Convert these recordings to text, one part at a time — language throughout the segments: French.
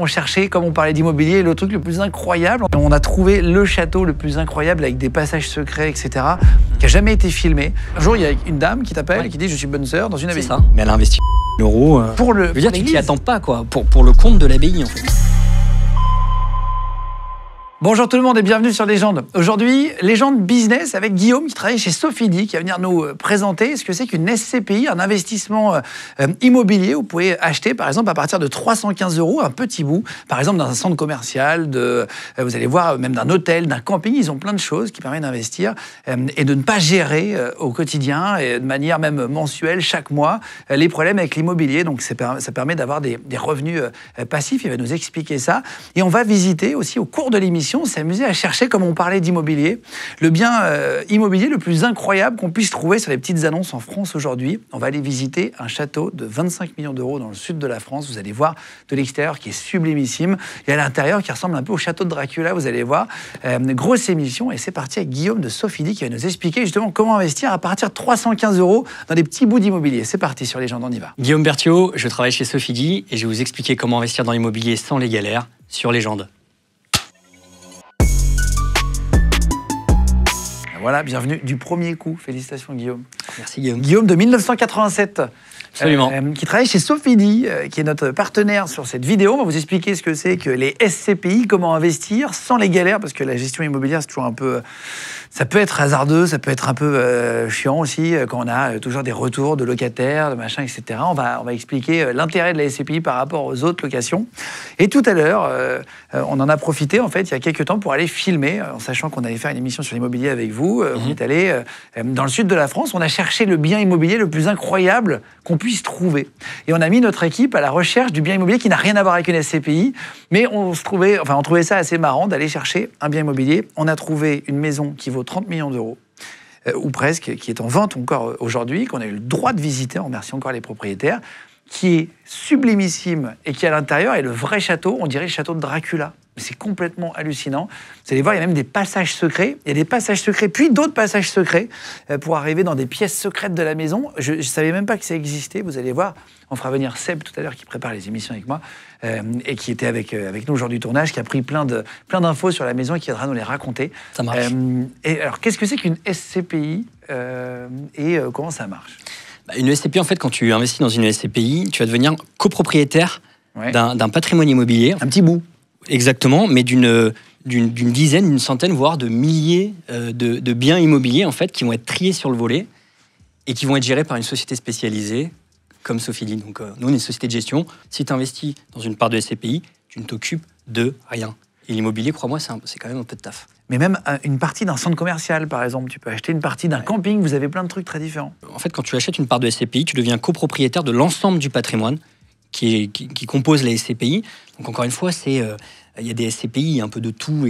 On cherchait, comme on parlait d'immobilier, le truc le plus incroyable. On a trouvé le château le plus incroyable avec des passages secrets, etc., qui n'a jamais été filmé. Un jour, il y a une dame qui t'appelle et qui dit « Je suis bonne sœur dans une abbaye ». C'est ça. Mais elle a investi €. Pour le. Je veux dire, tu t'y attends pas, quoi. Pour le compte de l'abbaye, en fait. Bonjour tout le monde et bienvenue sur Légende. Aujourd'hui, Légende Business avec Guillaume qui travaille chez Sofidy, qui va venir nous présenter ce que c'est qu'une SCPI, un investissement immobilier. Vous pouvez acheter par exemple à partir de 315 € un petit bout, par exemple dans un centre commercial, vous allez voir même d'un hôtel, d'un camping. Ils ont plein de choses qui permettent d'investir et de ne pas gérer au quotidien et de manière même mensuelle chaque mois les problèmes avec l'immobilier. Donc ça permet d'avoir des revenus passifs. Il va nous expliquer ça. Et on va visiter aussi au cours de l'émission, s'amuser à chercher, comme on parlait d'immobilier, le bien immobilier le plus incroyable qu'on puisse trouver sur les petites annonces en France aujourd'hui. On va aller visiter un château de 25 millions d'euros dans le sud de la France. Vous allez voir de l'extérieur qui est sublimissime et à l'intérieur qui ressemble un peu au château de Dracula. Vous allez voir, grosse émission et c'est parti avec Guillaume de Sofidy qui va nous expliquer justement comment investir à partir de 315 € dans des petits bouts d'immobilier. C'est parti sur Légende, on y va. Guillaume Berthiaud, je travaille chez Sofidy et je vais vous expliquer comment investir dans l'immobilier sans les galères sur Légende. Voilà, bienvenue du premier coup. Félicitations Guillaume. Merci Guillaume. Guillaume de 1987. Absolument. Qui travaille chez Sofidy, qui est notre partenaire sur cette vidéo. On va vous expliquer ce que c'est que les SCPI, comment investir sans les galères, parce que la gestion immobilière, c'est toujours un peu... Ça peut être hasardeux, ça peut être un peu chiant aussi, quand on a toujours des retours de locataires, de machin, etc. On va expliquer l'intérêt de la SCPI par rapport aux autres locations. Et tout à l'heure, on en a profité, en fait, il y a quelques temps, pour aller filmer, en sachant qu'on allait faire une émission sur l'immobilier avec vous. On est allé dans le sud de la France, on a cherché le bien immobilier le plus incroyable qu'on puisse trouver. Et on a mis notre équipe à la recherche du bien immobilier qui n'a rien à voir avec une SCPI, mais on trouvait ça assez marrant d'aller chercher un bien immobilier. On a trouvé une maison qui vaut 30 millions d'euros, ou presque, qui est en vente encore aujourd'hui, qu'on a eu le droit de visiter, on remercie encore les propriétaires, qui est sublimissime et qui à l'intérieur est le vrai château, on dirait le château de Dracula. C'est complètement hallucinant. Vous allez voir, il y a même des passages secrets. Il y a des passages secrets, puis d'autres passages secrets pour arriver dans des pièces secrètes de la maison. Je ne savais même pas que ça existait. Vous allez voir, on fera venir Seb tout à l'heure qui prépare les émissions avec moi et qui était avec nous au jour du tournage, qui a pris plein d'infos sur la maison et qui viendra nous les raconter. Ça marche. Et alors, qu'est-ce que c'est qu'une SCPI et comment ça marche ? Une SCPI, en fait, quand tu investis dans une SCPI, tu vas devenir copropriétaire d'un patrimoine immobilier. Un petit bout. Exactement, mais d'une dizaine, d'une centaine, voire de milliers de biens immobiliers en fait, qui vont être triés sur le volet et qui vont être gérés par une société spécialisée comme Sofidy. Donc, nous, on est une société de gestion. Si tu investis dans une part de SCPI, tu ne t'occupes de rien. Et l'immobilier, crois-moi, c'est quand même un peu de taf. Mais même une partie d'un centre commercial, par exemple, tu peux acheter une partie d'un camping, vous avez plein de trucs très différents. En fait, quand tu achètes une part de SCPI, tu deviens copropriétaire de l'ensemble du patrimoine qui compose la SCPI. Donc encore une fois, il y a des SCPI un peu de tout,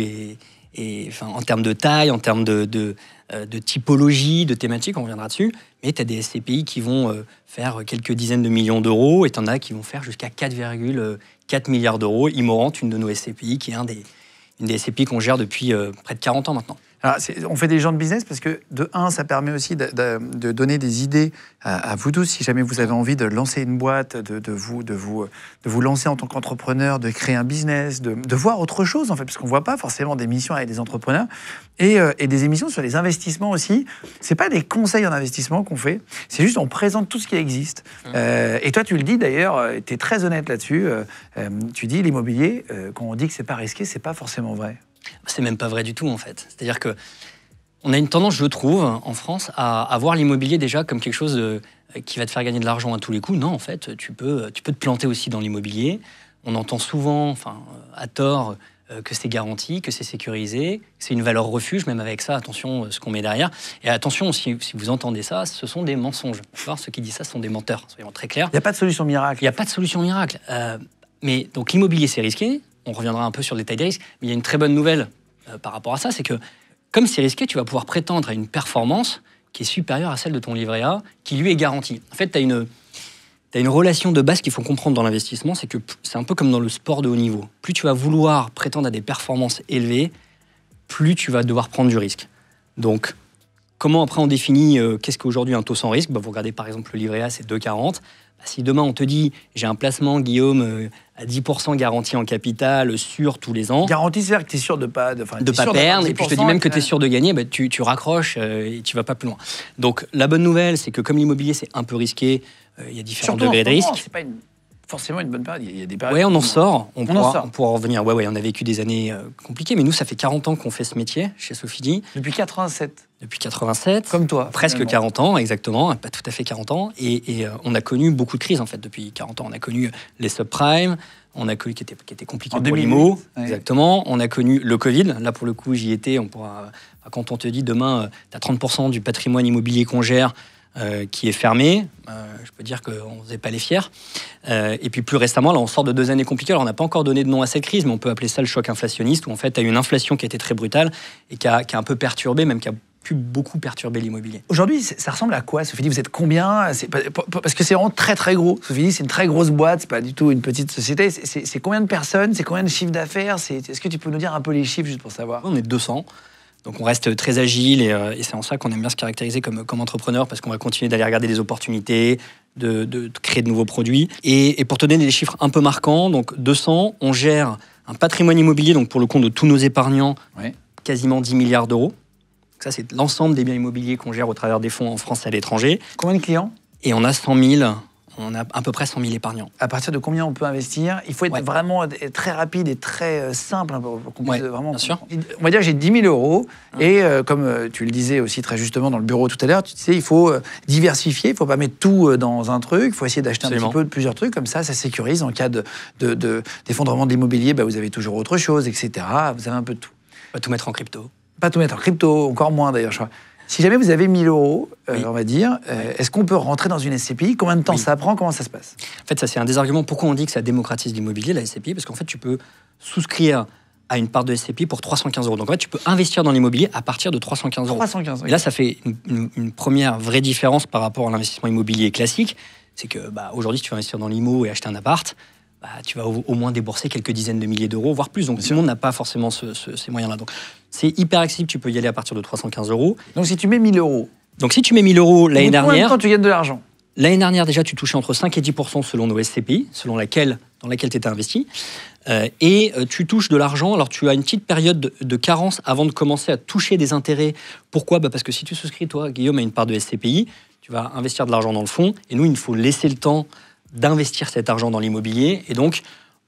en termes de taille, en termes de typologie, de thématique, on reviendra dessus. Mais tu as des SCPI qui vont faire quelques dizaines de millions d'euros et tu en as qui vont faire jusqu'à 4,4 milliards d'euros. Immorente, une de nos SCPI, qui est une des SCPI qu'on gère depuis près de 40 ans maintenant. Alors, on fait des gens de business parce que, de un, ça permet aussi de donner des idées à vous tous, si jamais vous avez envie de lancer une boîte, de vous lancer en tant qu'entrepreneur, de créer un business, de voir autre chose, en fait, parce qu'on ne voit pas forcément d'émissions avec des entrepreneurs, et des émissions sur les investissements aussi. Ce n'est pas des conseils en investissement qu'on fait, c'est juste on présente tout ce qui existe. Et toi, tu le dis d'ailleurs, tu es très honnête là-dessus, tu dis l'immobilier, quand on dit que ce n'est pas risqué, ce n'est pas forcément vrai. C'est même pas vrai du tout, en fait. C'est-à-dire que on a une tendance, je trouve, en France, à voir l'immobilier déjà comme quelque chose qui va te faire gagner de l'argent à tous les coups. Non, en fait, tu peux te planter aussi dans l'immobilier. On entend souvent, à tort, que c'est garanti, que c'est sécurisé, que c'est une valeur refuge. Même avec ça, attention ce qu'on met derrière. Et attention, si vous entendez ça, ce sont des mensonges. Ceux qui disent ça sont des menteurs, soyons très clairs. Il n'y a pas de solution miracle. Il n'y a pas de solution miracle. Mais donc l'immobilier, c'est risqué. On reviendra un peu sur le détail des risques, mais il y a une très bonne nouvelle par rapport à ça, c'est que comme c'est risqué, tu vas pouvoir prétendre à une performance qui est supérieure à celle de ton livret A, qui lui est garantie. En fait, tu as une relation de base qu'il faut comprendre dans l'investissement, c'est que c'est un peu comme dans le sport de haut niveau. Plus tu vas vouloir prétendre à des performances élevées, plus tu vas devoir prendre du risque. Donc, comment après on définit qu'est-ce qu'aujourd'hui un taux sans risque ? Vous regardez par exemple le livret A, c'est 2,40. Si demain on te dit j'ai un placement, Guillaume, à 10% garanti en capital sur tous les ans. Garantie, c'est-à-dire que tu es sûr de pas perdre, et puis je te dis même que tu es sûr de gagner, bah, tu raccroches et tu vas pas plus loin. Donc la bonne nouvelle, c'est que comme l'immobilier c'est un peu risqué, il y a différents degrés de risque. C'est pas forcément une bonne période. Il y a des périodes. Ouais, on en sort. On pourra en revenir. Ouais, on a vécu des années compliquées, mais nous, ça fait 40 ans qu'on fait ce métier chez Sofidy. Depuis 87. Depuis 87. Comme toi. Presque finalement. 40 ans, exactement. Pas tout à fait 40 ans. Et on a connu beaucoup de crises, en fait, depuis 40 ans. On a connu les subprimes, on a connu qui était compliqué pour l'IMO. Exactement. On a connu le Covid. Là, pour le coup, j'y étais. Quand on te dit demain, tu as 30% du patrimoine immobilier qu'on gère qui est fermé, je peux dire qu'on ne faisait pas les fiers. Et puis plus récemment, là, on sort de 2 années compliquées. Alors, on n'a pas encore donné de nom à cette crise, mais on peut appeler ça le choc inflationniste, où en fait, tu as eu une inflation qui a été très brutale et qui a un peu perturbé, même qui a pu beaucoup perturber l'immobilier. Aujourd'hui, ça ressemble à quoi, Sofidy? Vous êtes combien? Parce que c'est vraiment très très gros. Sofidy, c'est une très grosse boîte, c'est pas du tout une petite société. C'est combien de personnes? C'est combien de chiffre d'affaires? Est-ce que tu peux nous dire un peu les chiffres juste pour savoir? On est 200. Donc on reste très agile et c'est en ça qu'on aime bien se caractériser comme entrepreneur, parce qu'on va continuer d'aller regarder des opportunités, de créer de nouveaux produits. Et pour te donner des chiffres un peu marquants, donc 200, on gère un patrimoine immobilier, donc pour le compte de tous nos épargnants, quasiment 10 milliards d'euros. Donc ça, c'est l'ensemble des biens immobiliers qu'on gère au travers des fonds en France et à l'étranger. Combien de clients? Et on a 100 000. On a à peu près 100 000 épargnants. À partir de combien on peut investir? Il faut être vraiment très rapide et très simple pour qu'on puisse vraiment... Bien sûr. On va dire j'ai 10 000 euros et comme tu le disais aussi très justement dans le bureau tout à l'heure, tu sais, il faut diversifier, il ne faut pas mettre tout dans un truc, il faut essayer d'acheter un petit peu de plusieurs trucs, comme ça sécurise en cas d'effondrement de l'immobilier, bah, vous avez toujours autre chose, etc. Vous avez un peu de tout. Pas tout mettre en crypto. Pas tout mettre en crypto, encore moins d'ailleurs, je crois. Si jamais vous avez 1 000 euros, on va dire, est-ce qu'on peut rentrer dans une SCPI? Combien de temps ça prend? Comment ça se passe? En fait, ça, c'est un des arguments pourquoi on dit que ça démocratise l'immobilier, la SCPI, parce qu'en fait, tu peux souscrire à une part de SCPI pour 315 euros. Donc, en fait, tu peux investir dans l'immobilier à partir de 315 euros. 315, oui. Et là, ça fait une première vraie différence par rapport à l'investissement immobilier classique. C'est que aujourd'hui, si tu veux investir dans l'IMO et acheter un appart, tu vas au moins débourser quelques dizaines de milliers d'euros, voire plus. Donc, tout le monde n'a pas forcément ces moyens-là. Donc, c'est hyper accessible. Tu peux y aller à partir de 315 euros. Donc, si tu mets 1 000 euros... Donc, si tu mets 1 000 euros l'année dernière... Combien de temps tu gagnes de l'argent? L'année dernière, déjà, tu touchais entre 5 et 10% selon nos SCPI, dans laquelle tu étais investi. Et tu touches de l'argent. Alors, tu as une petite période de carence avant de commencer à toucher des intérêts. Pourquoi? Parce que si tu souscris, toi, Guillaume, à une part de SCPI, tu vas investir de l'argent dans le fonds. Et nous, il nous faut laisser le temps d'investir cet argent dans l'immobilier. Et donc,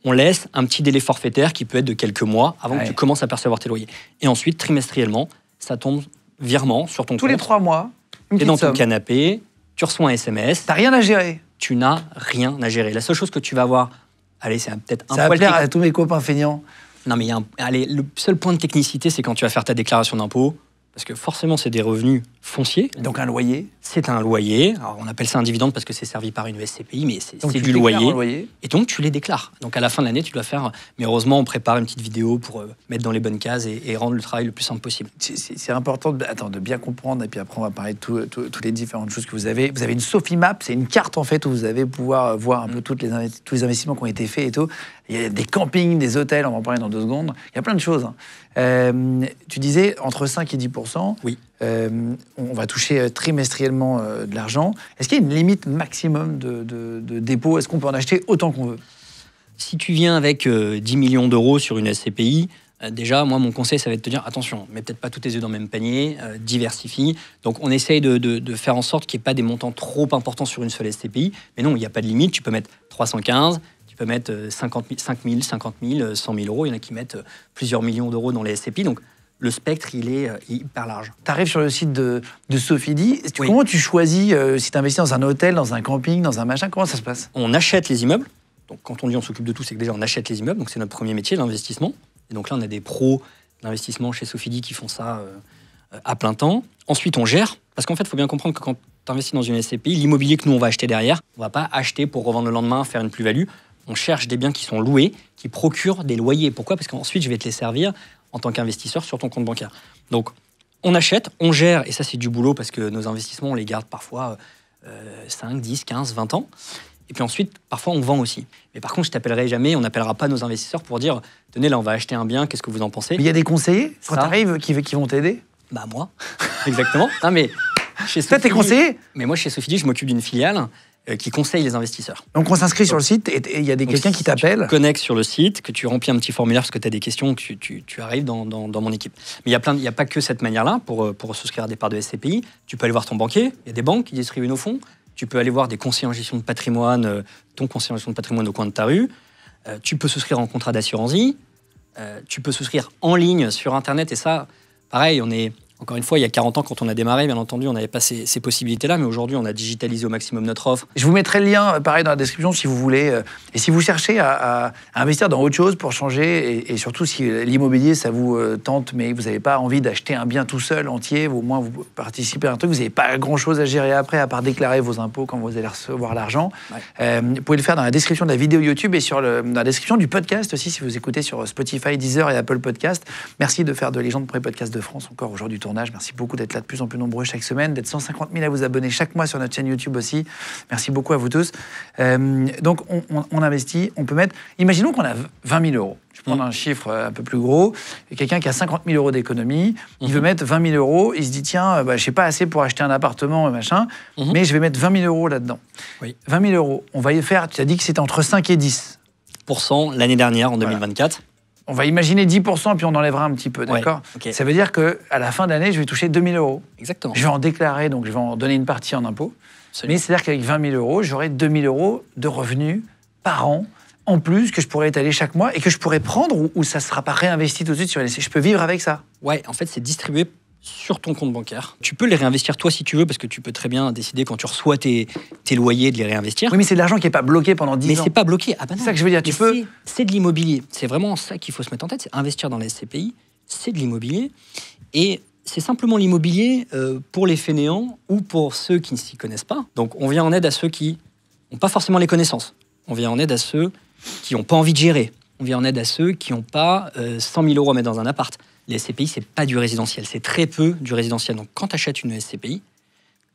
on laisse un petit délai forfaitaire qui peut être de quelques mois avant que tu commences à percevoir tes loyers. Et ensuite, trimestriellement, ça tombe virement sur ton compte. Tous les 3 mois, une petite dans somme. ton canapé, tu reçois un SMS. T'as rien à gérer. Tu n'as rien à gérer. La seule chose que tu vas avoir, allez, c'est peut-être un ça poil... va plaire à tous mes copains feignants. Non, mais le seul point de technicité, c'est quand tu vas faire ta déclaration d'impôt. Parce que forcément, c'est des revenus fonciers. Donc un loyer. C'est un loyer. Alors, on appelle ça un dividende parce que c'est servi par une SCPI, mais c'est du loyer. Et donc, tu les déclares. Donc, à la fin de l'année, tu dois faire... Mais heureusement, on prépare une petite vidéo pour mettre dans les bonnes cases et rendre le travail le plus simple possible. C'est important de bien comprendre. Et puis après, on va parler de toutes les différentes choses que vous avez. Vous avez une Sophie Map. C'est une carte, en fait, où vous allez pouvoir voir un peu tous les investissements qui ont été faits et tout. Il y a des campings, des hôtels, on va en parler dans 2 secondes. Il y a plein de choses. Tu disais entre 5 et 10%. Oui. On va toucher trimestriellement de l'argent. Est-ce qu'il y a une limite maximum de dépôt? Est-ce qu'on peut en acheter autant qu'on veut? Si tu viens avec 10 millions d'euros sur une SCPI, déjà, moi, mon conseil, ça va être de te dire attention, mets peut-être pas tous tes œufs dans le même panier, diversifie. Donc, on essaye de faire en sorte qu'il n'y ait pas des montants trop importants sur une seule SCPI. Mais non, il n'y a pas de limite. Tu peux mettre 315, tu peux mettre 5 000, 50 000, 100 000 euros. Il y en a qui mettent plusieurs millions d'euros dans les SCPI. Donc, le spectre, il est hyper large. Tu arrives sur le site de Sofidy. Comment tu choisis si tu investis dans un hôtel, dans un camping, dans un machin? Comment ça se passe? On achète les immeubles. Donc, quand on dit on s'occupe de tout, c'est que déjà, on achète les immeubles. Donc, c'est notre premier métier, l'investissement. Et donc là, on a des pros d'investissement chez Sofidy qui font ça à plein temps. Ensuite, on gère. Parce qu'en fait, il faut bien comprendre que quand tu investis dans une SCPI, l'immobilier que nous, on va acheter derrière, on ne va pas acheter pour revendre le lendemain, faire une plus-value. On cherche des biens qui sont loués, qui procurent des loyers. Pourquoi? Parce qu'ensuite, je vais te les servir en tant qu'investisseur sur ton compte bancaire. Donc, on achète, on gère, et ça, c'est du boulot parce que nos investissements, on les garde parfois 5, 10, 15, 20 ans. Et puis ensuite, parfois, on vend aussi. Mais par contre, je t'appellerai jamais, on n'appellera pas nos investisseurs pour dire « Tenez, là, on va acheter un bien, qu'est-ce que vous en pensez ?» Mais il y a des conseillers, quand tu arrives, qui vont t'aider? Bah moi, exactement. Non, mais chez Sofidy, t'es conseiller? Mais moi, chez Sofidy, je m'occupe d'une filiale qui conseille les investisseurs. Donc on s'inscrit sur le site et il y a quelqu'un qui t'appelle. Tu connectes sur le site, que tu remplis un petit formulaire parce que tu as des questions, que tu arrives dans mon équipe. Mais il n'y a pas que cette manière-là pour souscrire à des parts de SCPI. Tu peux aller voir ton banquier, il y a des banques qui distribuent nos fonds. Tu peux aller voir des conseillers en gestion de patrimoine, ton conseiller en gestion de patrimoine au coin de ta rue. Tu peux souscrire en contrat d'assurance-vie. Tu peux souscrire en ligne sur Internet. Et ça, pareil, encore une fois, il y a 40 ans, quand on a démarré, bien entendu, on n'avait pas ces possibilités-là, mais aujourd'hui, on a digitalisé au maximum notre offre. Je vous mettrai le lien, pareil, dans la description, si vous voulez. Et si vous cherchez à investir dans autre chose pour changer, et surtout si l'immobilier, ça vous tente, mais vous n'avez pas envie d'acheter un bien tout seul, entier, au moins vous participez à un truc, vous n'avez pas grand-chose à gérer après, à part déclarer vos impôts quand vous allez recevoir l'argent. Ouais. Vous pouvez le faire dans la description de la vidéo YouTube et dans la description du podcast aussi, si vous écoutez sur Spotify, Deezer et Apple Podcast. Merci de faire de Légende Premier Podcast de France encore aujourd'hui tournage. Merci beaucoup d'être là de plus en plus nombreux chaque semaine, d'être 150 000 à vous abonner chaque mois sur notre chaîne YouTube aussi. Merci beaucoup à vous tous. Donc, on investit, on peut mettre... Imaginons qu'on a 20 000 euros. Je prends un chiffre un peu plus gros. Quelqu'un qui a 50 000 euros d'économie, il veut mettre 20 000 euros. Il se dit, tiens, je n'ai pas assez pour acheter un appartement, machin, mais je vais mettre 20 000 euros là-dedans. Oui. 20 000 euros. On va y faire, tu as dit que c'était entre 5 et 10 % l'année dernière, en 2024. Voilà. On va imaginer 10%, puis on enlèvera un petit peu, d'accord ? Ouais, okay. Ça veut dire qu'à la fin de l'année, je vais toucher 2 000 euros. Exactement. Je vais en déclarer, donc je vais en donner une partie en impôt. Mais c'est-à-dire qu'avec 20 000 euros, j'aurai 2 000 euros de revenus par an, en plus, que je pourrais étaler chaque mois et que je pourrais prendre ou ça ne sera pas réinvesti tout de suite sur les... Je peux vivre avec ça ? Ouais, en fait, c'est distribué sur ton compte bancaire. Tu peux les réinvestir toi si tu veux, parce que tu peux très bien décider quand tu reçois tes loyers de les réinvestir. Oui, mais c'est de l'argent qui n'est pas bloqué pendant 10 ans. Mais c'est pas bloqué. Ah ben non. C'est ça que je veux dire. C'est de l'immobilier. C'est vraiment ça qu'il faut se mettre en tête. C'est investir dans les SCPI. C'est de l'immobilier. Et c'est simplement l'immobilier pour les fainéants ou pour ceux qui ne s'y connaissent pas. Donc on vient en aide à ceux qui n'ont pas forcément les connaissances. On vient en aide à ceux qui n'ont pas envie de gérer. On vient en aide à ceux qui n'ont pas 100 000 euros à mettre dans un appart. Les SCPI, c'est pas du résidentiel, c'est très peu du résidentiel. Donc, quand tu achètes une SCPI,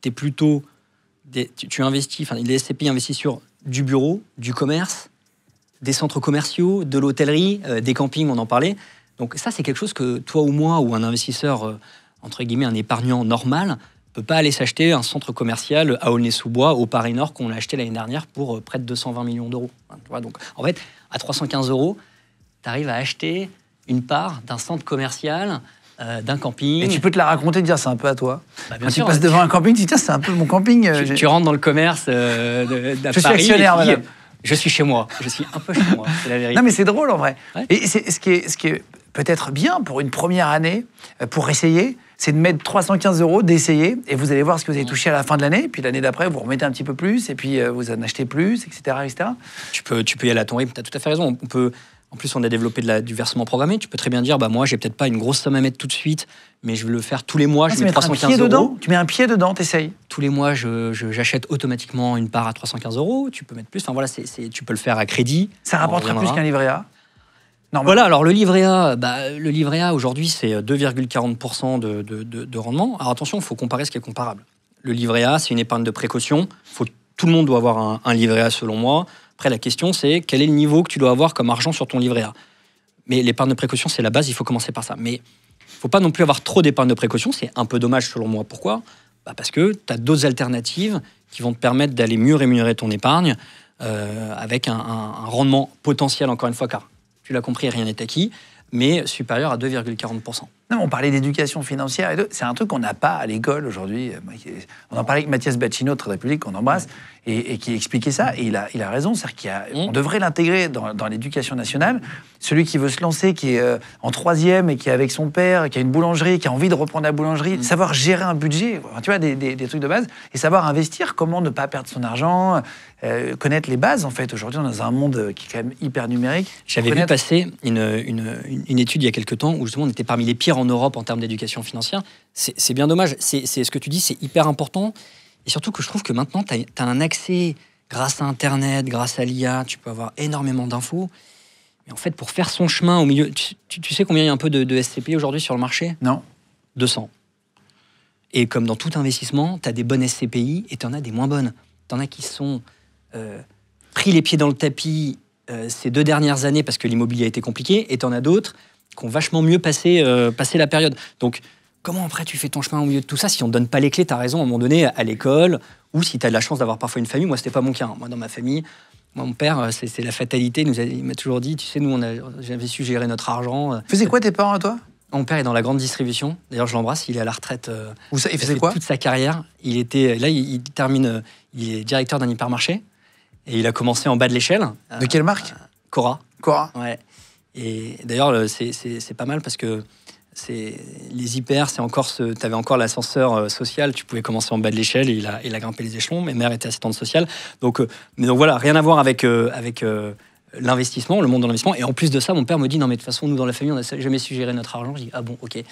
tu investis, les SCPI investissent sur du bureau, du commerce, des centres commerciaux, de l'hôtellerie, des campings, on en parlait. Donc, ça, c'est quelque chose que toi ou moi, ou un investisseur, entre guillemets, un épargnant normal, peut pas aller s'acheter un centre commercial à Aulnay-sous-Bois, au Paris Nord, qu'on a acheté l'année dernière pour près de 220 millions d'euros. Donc, en fait, à 315 euros, tu arrives à acheter une part d'un centre commercial, d'un camping. Et tu peux te la raconter et dire c'est un peu à toi. Bah, quand tu passes devant un camping, tu dis tiens, c'est un peu mon camping. Tu rentres dans le commerce de Je suis actionnaire, madame. Je suis chez moi. Je suis un peu chez moi, c'est la vérité. Non, mais c'est drôle en vrai. Ouais. Et ce qui est peut-être bien pour une première année, pour essayer, c'est de mettre 315 euros, d'essayer, et vous allez voir ce que vous avez touché à la fin de l'année. Puis l'année d'après, vous remettez un petit peu plus, et puis vous en achetez plus, etc. etc. Tu peux y aller à ton rythme, tu as tout à fait raison. En plus, on a développé du versement programmé. Tu peux très bien dire, moi, j'ai peut-être pas une grosse somme à mettre tout de suite, mais je veux le faire tous les mois. Je mets 315 euros. Tu mets un pied dedans, t'essayes. Tous les mois, j'achète automatiquement une part à 315 euros. Tu peux mettre plus. Enfin voilà, tu peux le faire à crédit. Ça rapportera plus qu'un livret A. Voilà, alors le livret A aujourd'hui, c'est 2,40% de rendement. Alors attention, il faut comparer ce qui est comparable. Le livret A, c'est une épargne de précaution. Tout le monde doit avoir un livret A, selon moi. Après, la question, c'est quel est le niveau que tu dois avoir comme argent sur ton livret A. Mais l'épargne de précaution, c'est la base, il faut commencer par ça. Mais il ne faut pas non plus avoir trop d'épargne de précaution, c'est un peu dommage selon moi. Pourquoi ? Parce que tu as d'autres alternatives qui vont te permettre d'aller mieux rémunérer ton épargne avec un rendement potentiel, encore une fois, car tu l'as compris, rien n'est acquis, mais supérieur à 2,40%. Non, on parlait d'éducation financière et c'est un truc qu'on n'a pas à l'école aujourd'hui. On en parlait avec Mathias Bacchino de Trade Republic, qu'on embrasse, et qui expliquait ça, et il a raison, c'est-à-dire qu'on devrait l'intégrer dans l'éducation nationale. Celui qui veut se lancer, qui est en 3e et qui est avec son père, qui a une boulangerie, qui a envie de reprendre la boulangerie, savoir gérer un budget, tu vois, des trucs de base, et savoir investir, comment ne pas perdre son argent, connaître les bases, en fait. Aujourd'hui, on est dans un monde qui est quand même hyper numérique. J'avais vu passer une étude il y a quelques temps où justement on était parmi les pires en Europe en termes d'éducation financière. C'est bien dommage. C'est ce que tu dis, c'est hyper important. Et surtout que je trouve que maintenant, tu as un accès grâce à Internet, grâce à l'IA, tu peux avoir énormément d'infos. Mais en fait, pour faire son chemin au milieu... Tu sais combien il y a un peu de SCPI aujourd'hui sur le marché ? Non. 200. Et comme dans tout investissement, tu as des bonnes SCPI et tu en as des moins bonnes. Tu en as qui sont pris les pieds dans le tapis ces 2 dernières années parce que l'immobilier a été compliqué, et tu en as d'autres qui ont vachement mieux passé la période. Donc, comment après tu fais ton chemin au milieu de tout ça si on ne donne pas les clés, tu as raison, à un moment donné, à l'école, ou si tu as de la chance d'avoir parfois une famille. Moi, c'était pas mon cas. Moi, dans ma famille, mon père, c'est la fatalité. Il m'a toujours dit, tu sais, nous, j'avais su gérer notre argent. Faisais quoi tes parents à toi? Mon père est dans la grande distribution. D'ailleurs, je l'embrasse. Il est à la retraite. Il faisait quoi? Toute sa carrière. Il termine. Il est directeur d'un hypermarché. Et il a commencé en bas de l'échelle. De quelle marque? Cora. Cora. Ouais. Et d'ailleurs, c'est pas mal parce que les hyper, c'est encore t'avais encore l'ascenseur social. Tu pouvais commencer en bas de l'échelle et il a grimpé les échelons. Mes mères étaient assistantes sociales. Donc voilà, rien à voir avec l'investissement, le monde de l'investissement. Et en plus de ça, mon père me dit non mais de toute façon, nous dans la famille, on n'a jamais su gérer notre argent. Je dis ah bon, ok.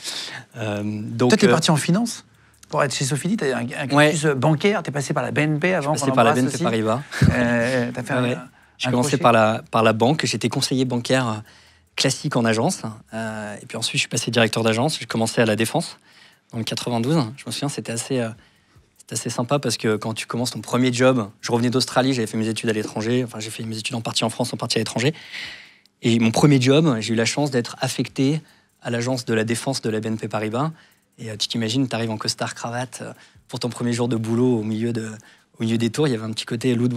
Donc toi, t'es parti en finance pour être chez Sofidy. T'as un cursus bancaire. T'es passé par la BNP avant. Je suis passé par la BNP Paribas. T'as fait J'ai commencé par la banque. J'étais conseiller bancaire classique en agence. Et puis ensuite, je suis passé directeur d'agence. J'ai commencé à la Défense dans le 92. Je me souviens, c'était assez sympa parce que quand tu commences ton premier job, je revenais d'Australie, j'avais fait mes études à l'étranger. Enfin, j'ai fait mes études en partie en France, en partie à l'étranger. Et mon premier job, j'ai eu la chance d'être affecté à l'agence de la Défense de la BNP Paribas. Et tu t'imagines, tu arrives en costard cravate pour ton premier jour de boulot au milieu des tours. Il y avait un petit côté loup de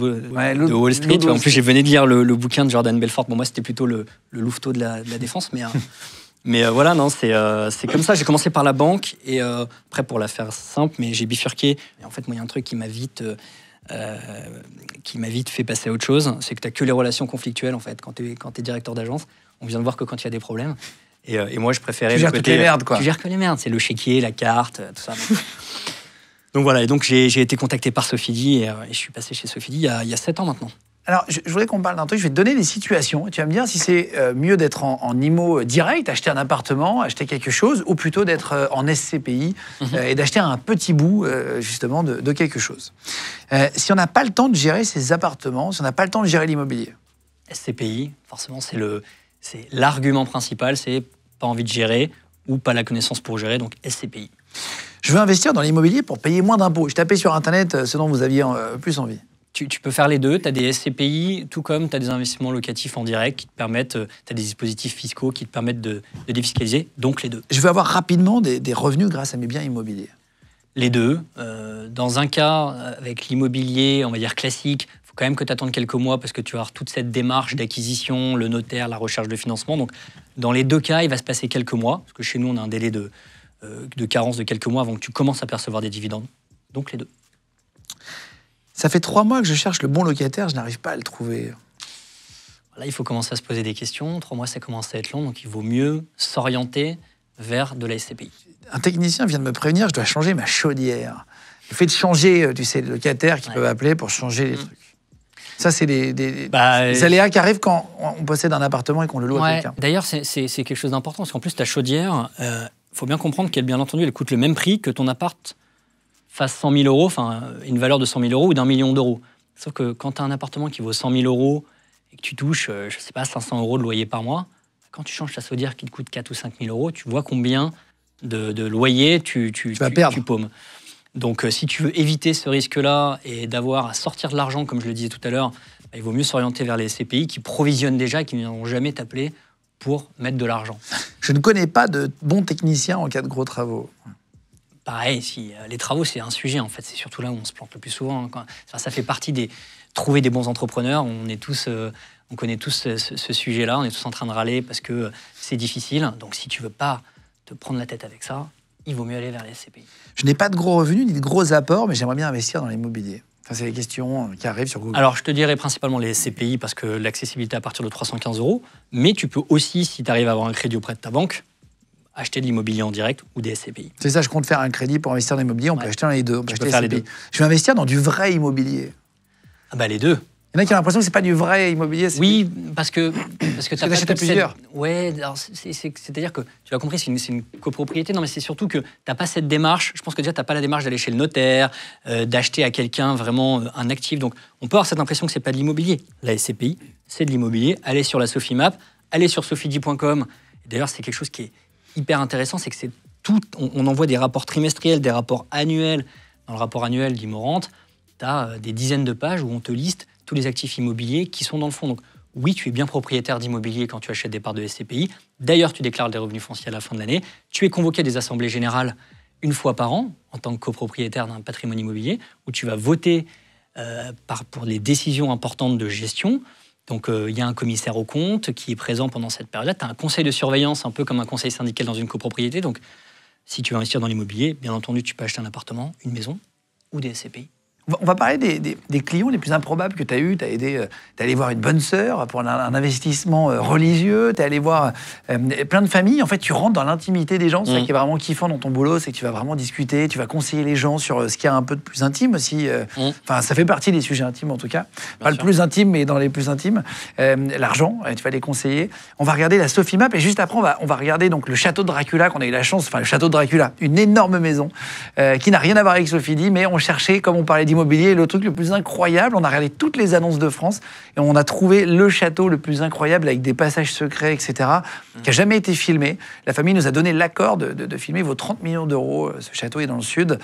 Wall Street. En plus, j'ai venu de lire le bouquin de Jordan Belfort. Bon, moi, c'était plutôt le louveteau de la Défense. Mais voilà, non, c'est comme ça. J'ai commencé par la banque. Et après, pour la faire simple, mais j'ai bifurqué. Et en fait, moi, il y a un truc qui m'a vite fait passer à autre chose. C'est que tu n'as que les relations conflictuelles, en fait, quand tu es directeur d'agence. On vient de voir que quand il y a des problèmes. Et moi, je préférais... Tu gères toutes les merdes, quoi. Tu gères que les merdes. C'est le chéquier, la carte, tout ça. Donc voilà, et donc j'ai été contacté par Sofidy et je suis passé chez Sofidy il y a 7 ans maintenant. Alors, je voudrais qu'on parle d'un truc. Je vais te donner des situations. Tu vas me dire si c'est mieux d'être en IMO direct, acheter un appartement, acheter quelque chose, ou plutôt d'être en SCPI et d'acheter un petit bout, justement, de quelque chose. Si on n'a pas le temps de gérer ces appartements, si on n'a pas le temps de gérer l'immobilier. SCPI, forcément, c'est l'argument principal, c'est pas envie de gérer ou pas la connaissance pour gérer, donc SCPI. Je veux investir dans l'immobilier pour payer moins d'impôts. Je tapais sur Internet ce dont vous aviez plus envie. Tu peux faire les deux. Tu as des SCPI, tout comme tu as des investissements locatifs en direct qui te permettent, tu as des dispositifs fiscaux qui te permettent de défiscaliser, donc les deux. Je veux avoir rapidement des revenus grâce à mes biens immobiliers. Les deux. Dans un cas, avec l'immobilier, on va dire classique, il faut quand même que tu attendes quelques mois parce que tu vas avoir toute cette démarche d'acquisition, le notaire, la recherche de financement. Donc, dans les deux cas, il va se passer quelques mois, parce que chez nous, on a un délai de carence de quelques mois avant que tu commences à percevoir des dividendes. Donc les deux. Ça fait 3 mois que je cherche le bon locataire, je n'arrive pas à le trouver. Là, il faut commencer à se poser des questions. 3 mois, ça commence à être long, donc il vaut mieux s'orienter vers de la SCPI. Un technicien vient de me prévenir, je dois changer ma chaudière. Le fait de changer, tu sais, les locataires qui peuvent appeler pour changer les trucs. Ça, c'est des aléas qui arrivent quand on possède un appartement et qu'on le loue à quelqu'un. D'ailleurs, c'est quelque chose d'important, parce qu'en plus, ta chaudière... Il faut bien comprendre qu'elle, bien entendu, elle coûte le même prix que ton appart fasse 100 000 euros, enfin, une valeur de 100 000 euros ou d'1 million d'euros. Sauf que quand tu as un appartement qui vaut 100 000 euros et que tu touches, je ne sais pas, 500 euros de loyer par mois, quand tu changes ta chaudière qui te coûte 4 ou 5 000 euros, tu vois combien de loyer tu paumes. Donc, si tu veux éviter ce risque-là et d'avoir à sortir de l'argent, comme je le disais tout à l'heure, il vaut mieux s'orienter vers les SCPI qui provisionnent déjà et qui ne viendront jamais t'appeler pour mettre de l'argent. Je ne connais pas de bons techniciens en cas de gros travaux. Pareil, les travaux, c'est un sujet, en fait. C'est surtout là où on se plante le plus souvent. Ça fait partie trouver des bons entrepreneurs. On connaît tous ce sujet-là. On est tous en train de râler parce que c'est difficile. Donc, si tu veux pas te prendre la tête avec ça, il vaut mieux aller vers les SCPI. Je n'ai pas de gros revenus ni de gros apports, mais j'aimerais bien investir dans l'immobilier. Enfin, c'est les questions qui arrivent sur Google. Alors, je te dirais principalement les SCPI parce que l'accessibilité à partir de 315 €. Mais tu peux aussi, si tu arrives à avoir un crédit auprès de ta banque, acheter de l'immobilier en direct ou des SCPI. C'est ça, je compte faire un crédit pour investir dans l'immobilier. On peut acheter dans les deux. On peut acheter faire les deux. Je vais investir dans du vrai immobilier. Ah bah les deux. Il y en a qui ont l'impression que c'est pas du vrai immobilier. Oui, parce que tu as plusieurs. Ouais, c'est-à-dire que tu l'as compris, c'est une copropriété. Non, mais c'est surtout que t'as pas cette démarche. Je pense que déjà t'as pas la démarche d'aller chez le notaire, d'acheter à quelqu'un vraiment un actif. Donc on peut avoir cette impression que c'est pas de l'immobilier. La SCPI, c'est de l'immobilier. Allez sur la Sofimap, allez sur sofidy.com. D'ailleurs, c'est quelque chose qui est hyper intéressant, c'est que c'est tout. On envoie des rapports trimestriels, des rapports annuels. Dans le rapport annuel d'Immorente, tu as des dizaines de pages où on te liste tous les actifs immobiliers qui sont dans le fonds. Donc, oui, tu es bien propriétaire d'immobilier quand tu achètes des parts de SCPI. D'ailleurs, tu déclares des revenus fonciers à la fin de l'année. Tu es convoqué à des assemblées générales une fois par an en tant que copropriétaire d'un patrimoine immobilier où tu vas voter pour les décisions importantes de gestion. Donc, il y a un commissaire aux comptes qui est présent pendant cette période-là. Tu as un conseil de surveillance, un peu comme un conseil syndical dans une copropriété. Donc, si tu veux investir dans l'immobilier, bien entendu, tu peux acheter un appartement, une maison ou des SCPI. On va parler des clients les plus improbables que tu as eus. Tu es allé voir une bonne sœur pour un investissement religieux. Tu es allé voir plein de familles. En fait, tu rentres dans l'intimité des gens. C'est ça qui est vraiment kiffant dans ton boulot, c'est que tu vas vraiment discuter, tu vas conseiller les gens sur ce qu'il y a un peu de plus intime aussi. Enfin, ça fait partie des sujets intimes en tout cas. Pas le plus intime, mais dans les plus intimes. L'argent, tu vas les conseiller. On va regarder la Sophie Map et juste après, on va regarder donc le château de Dracula qu'on a eu la chance, enfin le château de Dracula, une énorme maison qui n'a rien à voir avec Sophie Di, mais on cherchait, comme on parlait immobilier, le truc le plus incroyable. On a regardé toutes les annonces de France et on a trouvé le château le plus incroyable avec des passages secrets, etc., qui n'a jamais été filmé. La famille nous a donné l'accord de filmer. Il vaut 30 millions d'euros. Ce château est dans le sud.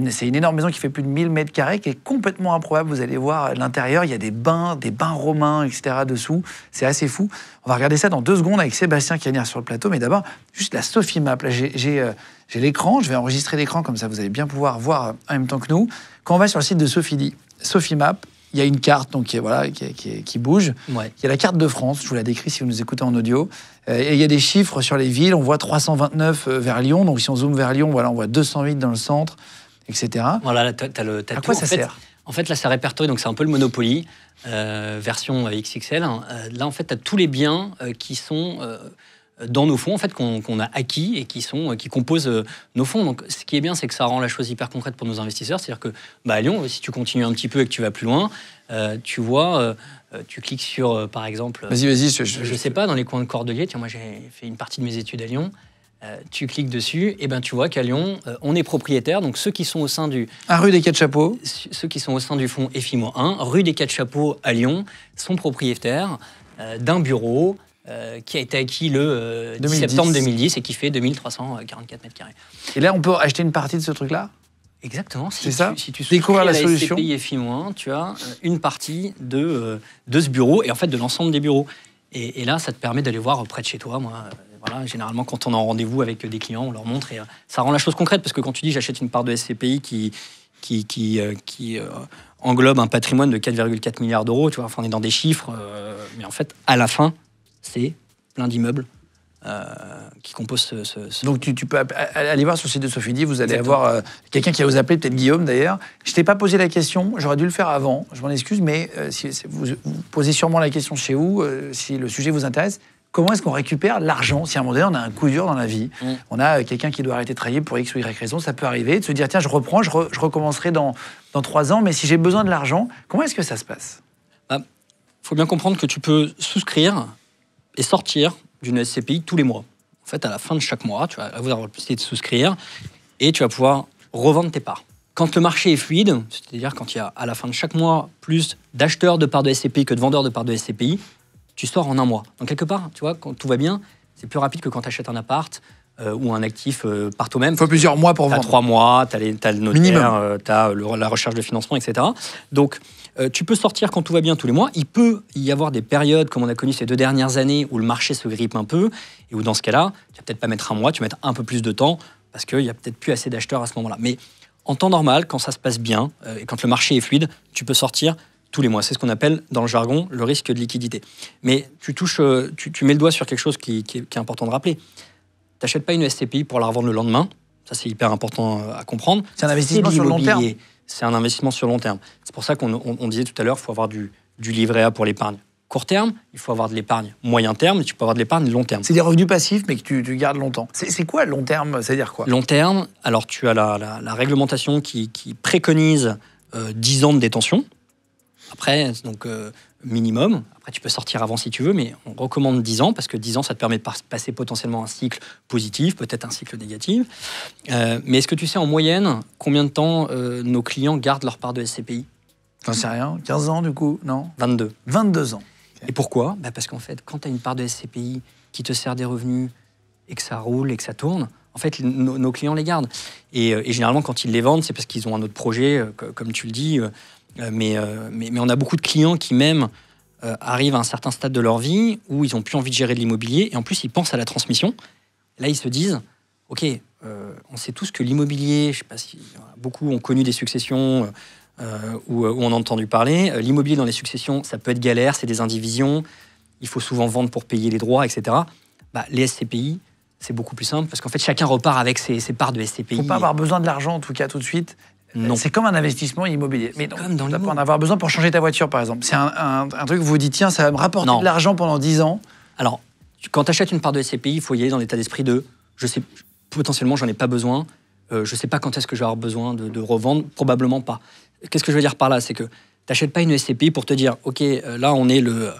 C'est une énorme maison qui fait plus de 1000 mètres carrés, qui est complètement improbable. Vous allez voir l'intérieur. Il y a des bains romains, etc. dessous. C'est assez fou. On va regarder ça dans 2 secondes avec Sébastien qui va venir sur le plateau. Mais d'abord, juste la Sophie Map. Là, j'ai l'écran. Je vais enregistrer l'écran comme ça, vous allez bien pouvoir voir en même temps que nous. Quand on va sur le site de Sophie Di, Sophie Map, il y a une carte donc, qui bouge. Ouais. Il y a la carte de France, je vous la décris si vous nous écoutez en audio. Et il y a des chiffres sur les villes. On voit 329 vers Lyon. Donc si on zoome vers Lyon, voilà, on voit 208 dans le centre, etc. Voilà, là, à quoi ça sert ? En fait, là, ça répertorie, donc c'est un peu le Monopoly, version XXL. Là, en fait, tu as tous les biens qui sont dans nos fonds, en fait, qu'on a acquis et qui composent nos fonds. Donc, ce qui est bien, c'est que ça rend la chose hyper concrète pour nos investisseurs. C'est-à-dire que, à Lyon, si tu continues un petit peu et que tu vas plus loin, tu vois, tu cliques sur, par exemple... Vas-y. Je sais pas, dans les coins de Cordeliers, tiens, moi, j'ai fait une partie de mes études à Lyon. Tu cliques dessus, et ben tu vois qu'à Lyon, on est propriétaire. Donc ceux qui sont au sein du... rue des 4 Chapeaux. Ceux qui sont au sein du fonds FI-1, rue des 4 Chapeaux à Lyon, sont propriétaires d'un bureau qui a été acquis le 10 septembre 2010 et qui fait 2344 mètres carrés. Et là, on peut acheter une partie de ce truc-là ? Exactement. C'est ça. Si tu découvrir la solution. SCPI FI-1, tu as une partie de ce bureau et en fait de l'ensemble des bureaux. Et là, ça te permet d'aller voir près de chez toi. Moi, voilà, généralement, quand on est en rendez-vous avec des clients, on leur montre et ça rend la chose concrète parce que quand tu dis j'achète une part de SCPI qui englobe un patrimoine de 4,4 milliards d'euros, tu vois, enfin, on est dans des chiffres, mais en fait, à la fin, c'est plein d'immeubles qui composent ce... Donc tu peux aller voir sur le site de Sophie Di, vous allez avoir quelqu'un qui va vous appeler, peut-être Guillaume d'ailleurs. Je ne t'ai pas posé la question, j'aurais dû le faire avant, je m'en excuse, mais si vous posez sûrement la question chez vous, si le sujet vous intéresse. Comment est-ce qu'on récupère l'argent si à un moment donné on a un coup dur dans la vie, on a quelqu'un qui doit arrêter de travailler pour X ou Y raison, ça peut arriver, de se dire tiens je reprends, je recommencerai dans 3 ans, mais si j'ai besoin de l'argent, comment est-ce que ça se passe ? Faut bien comprendre que tu peux souscrire et sortir d'une SCPI tous les mois. En fait, à la fin de chaque mois, tu vas avoir la possibilité de souscrire et tu vas pouvoir revendre tes parts. Quand le marché est fluide, c'est-à-dire quand il y a à la fin de chaque mois plus d'acheteurs de parts de SCPI que de vendeurs de parts de SCPI, tu sors en un mois. Donc quelque part, tu vois, quand tout va bien, c'est plus rapide que quand tu achètes un appart ou un actif par toi-même. Il faut plusieurs mois pour vendre. Tu as 3 mois, tu as le notaire, tu as la recherche de financement, etc. Donc, tu peux sortir quand tout va bien tous les mois. Il peut y avoir des périodes, comme on a connu ces 2 dernières années, où le marché se grippe un peu, et où dans ce cas-là, tu vas peut-être pas mettre un mois, tu vas mettre un peu plus de temps, parce qu'il n'y a peut-être plus assez d'acheteurs à ce moment-là. Mais en temps normal, quand ça se passe bien, et quand le marché est fluide, tu peux sortir tous les mois. C'est ce qu'on appelle, dans le jargon, le risque de liquidité. Mais tu mets le doigt sur quelque chose qui est important de rappeler. Tu n'achètes pas une SCPI pour la revendre le lendemain. Ça, c'est hyper important à comprendre. C'est un investissement sur le long terme. C'est un investissement sur le long terme. C'est pour ça qu'on disait tout à l'heure, il faut avoir du livret A pour l'épargne court terme, il faut avoir de l'épargne moyen terme, et tu peux avoir de l'épargne long terme. C'est des revenus passifs, mais que tu gardes longtemps. C'est quoi long terme ? C'est-à-dire quoi ? Long terme, alors tu as la réglementation qui préconise 10 ans de détention. Après, donc minimum. Après, tu peux sortir avant si tu veux, mais on recommande 10 ans, parce que 10 ans, ça te permet de passer potentiellement un cycle positif, peut-être un cycle négatif. Mais est-ce que tu sais en moyenne combien de temps nos clients gardent leur part de SCPI ? J'en sais rien. 15 ans du coup, non ? 22. 22 ans. Et pourquoi ? Parce qu'en fait, quand tu as une part de SCPI qui te sert des revenus et que ça roule et que ça tourne, en fait, nos clients les gardent. Et généralement, quand ils les vendent, c'est parce qu'ils ont un autre projet, comme tu le dis. Mais on a beaucoup de clients qui, même arrivent à un certain stade de leur vie où ils n'ont plus envie de gérer de l'immobilier et en plus ils pensent à la transmission. Là, ils se disent, ok, on sait tous que l'immobilier, je sais pas si beaucoup ont connu des successions où on a entendu parler. L'immobilier dans les successions, ça peut être galère, c'est des indivisions, il faut souvent vendre pour payer les droits, etc. Les SCPI, c'est beaucoup plus simple parce qu'en fait, chacun repart avec ses parts de SCPI. Il ne faut pas avoir besoin de l'argent, en tout cas, tout de suite. Non. C'est comme un investissement immobilier. Mais comme dans tu vas pas en avoir besoin pour changer ta voiture, par exemple. C'est un truc où vous vous dites, tiens, ça va me rapporter Non. de l'argent pendant 10 ans. Alors, quand tu achètes une part de SCPI, il faut y aller dans l'état d'esprit de, je sais, potentiellement, j'en ai pas besoin. Je ne sais pas quand est-ce que je vais avoir besoin de revendre. Probablement pas. Qu'est-ce que je veux dire par là? C'est que tu n'achètes pas une SCPI pour te dire, ok, là, on est le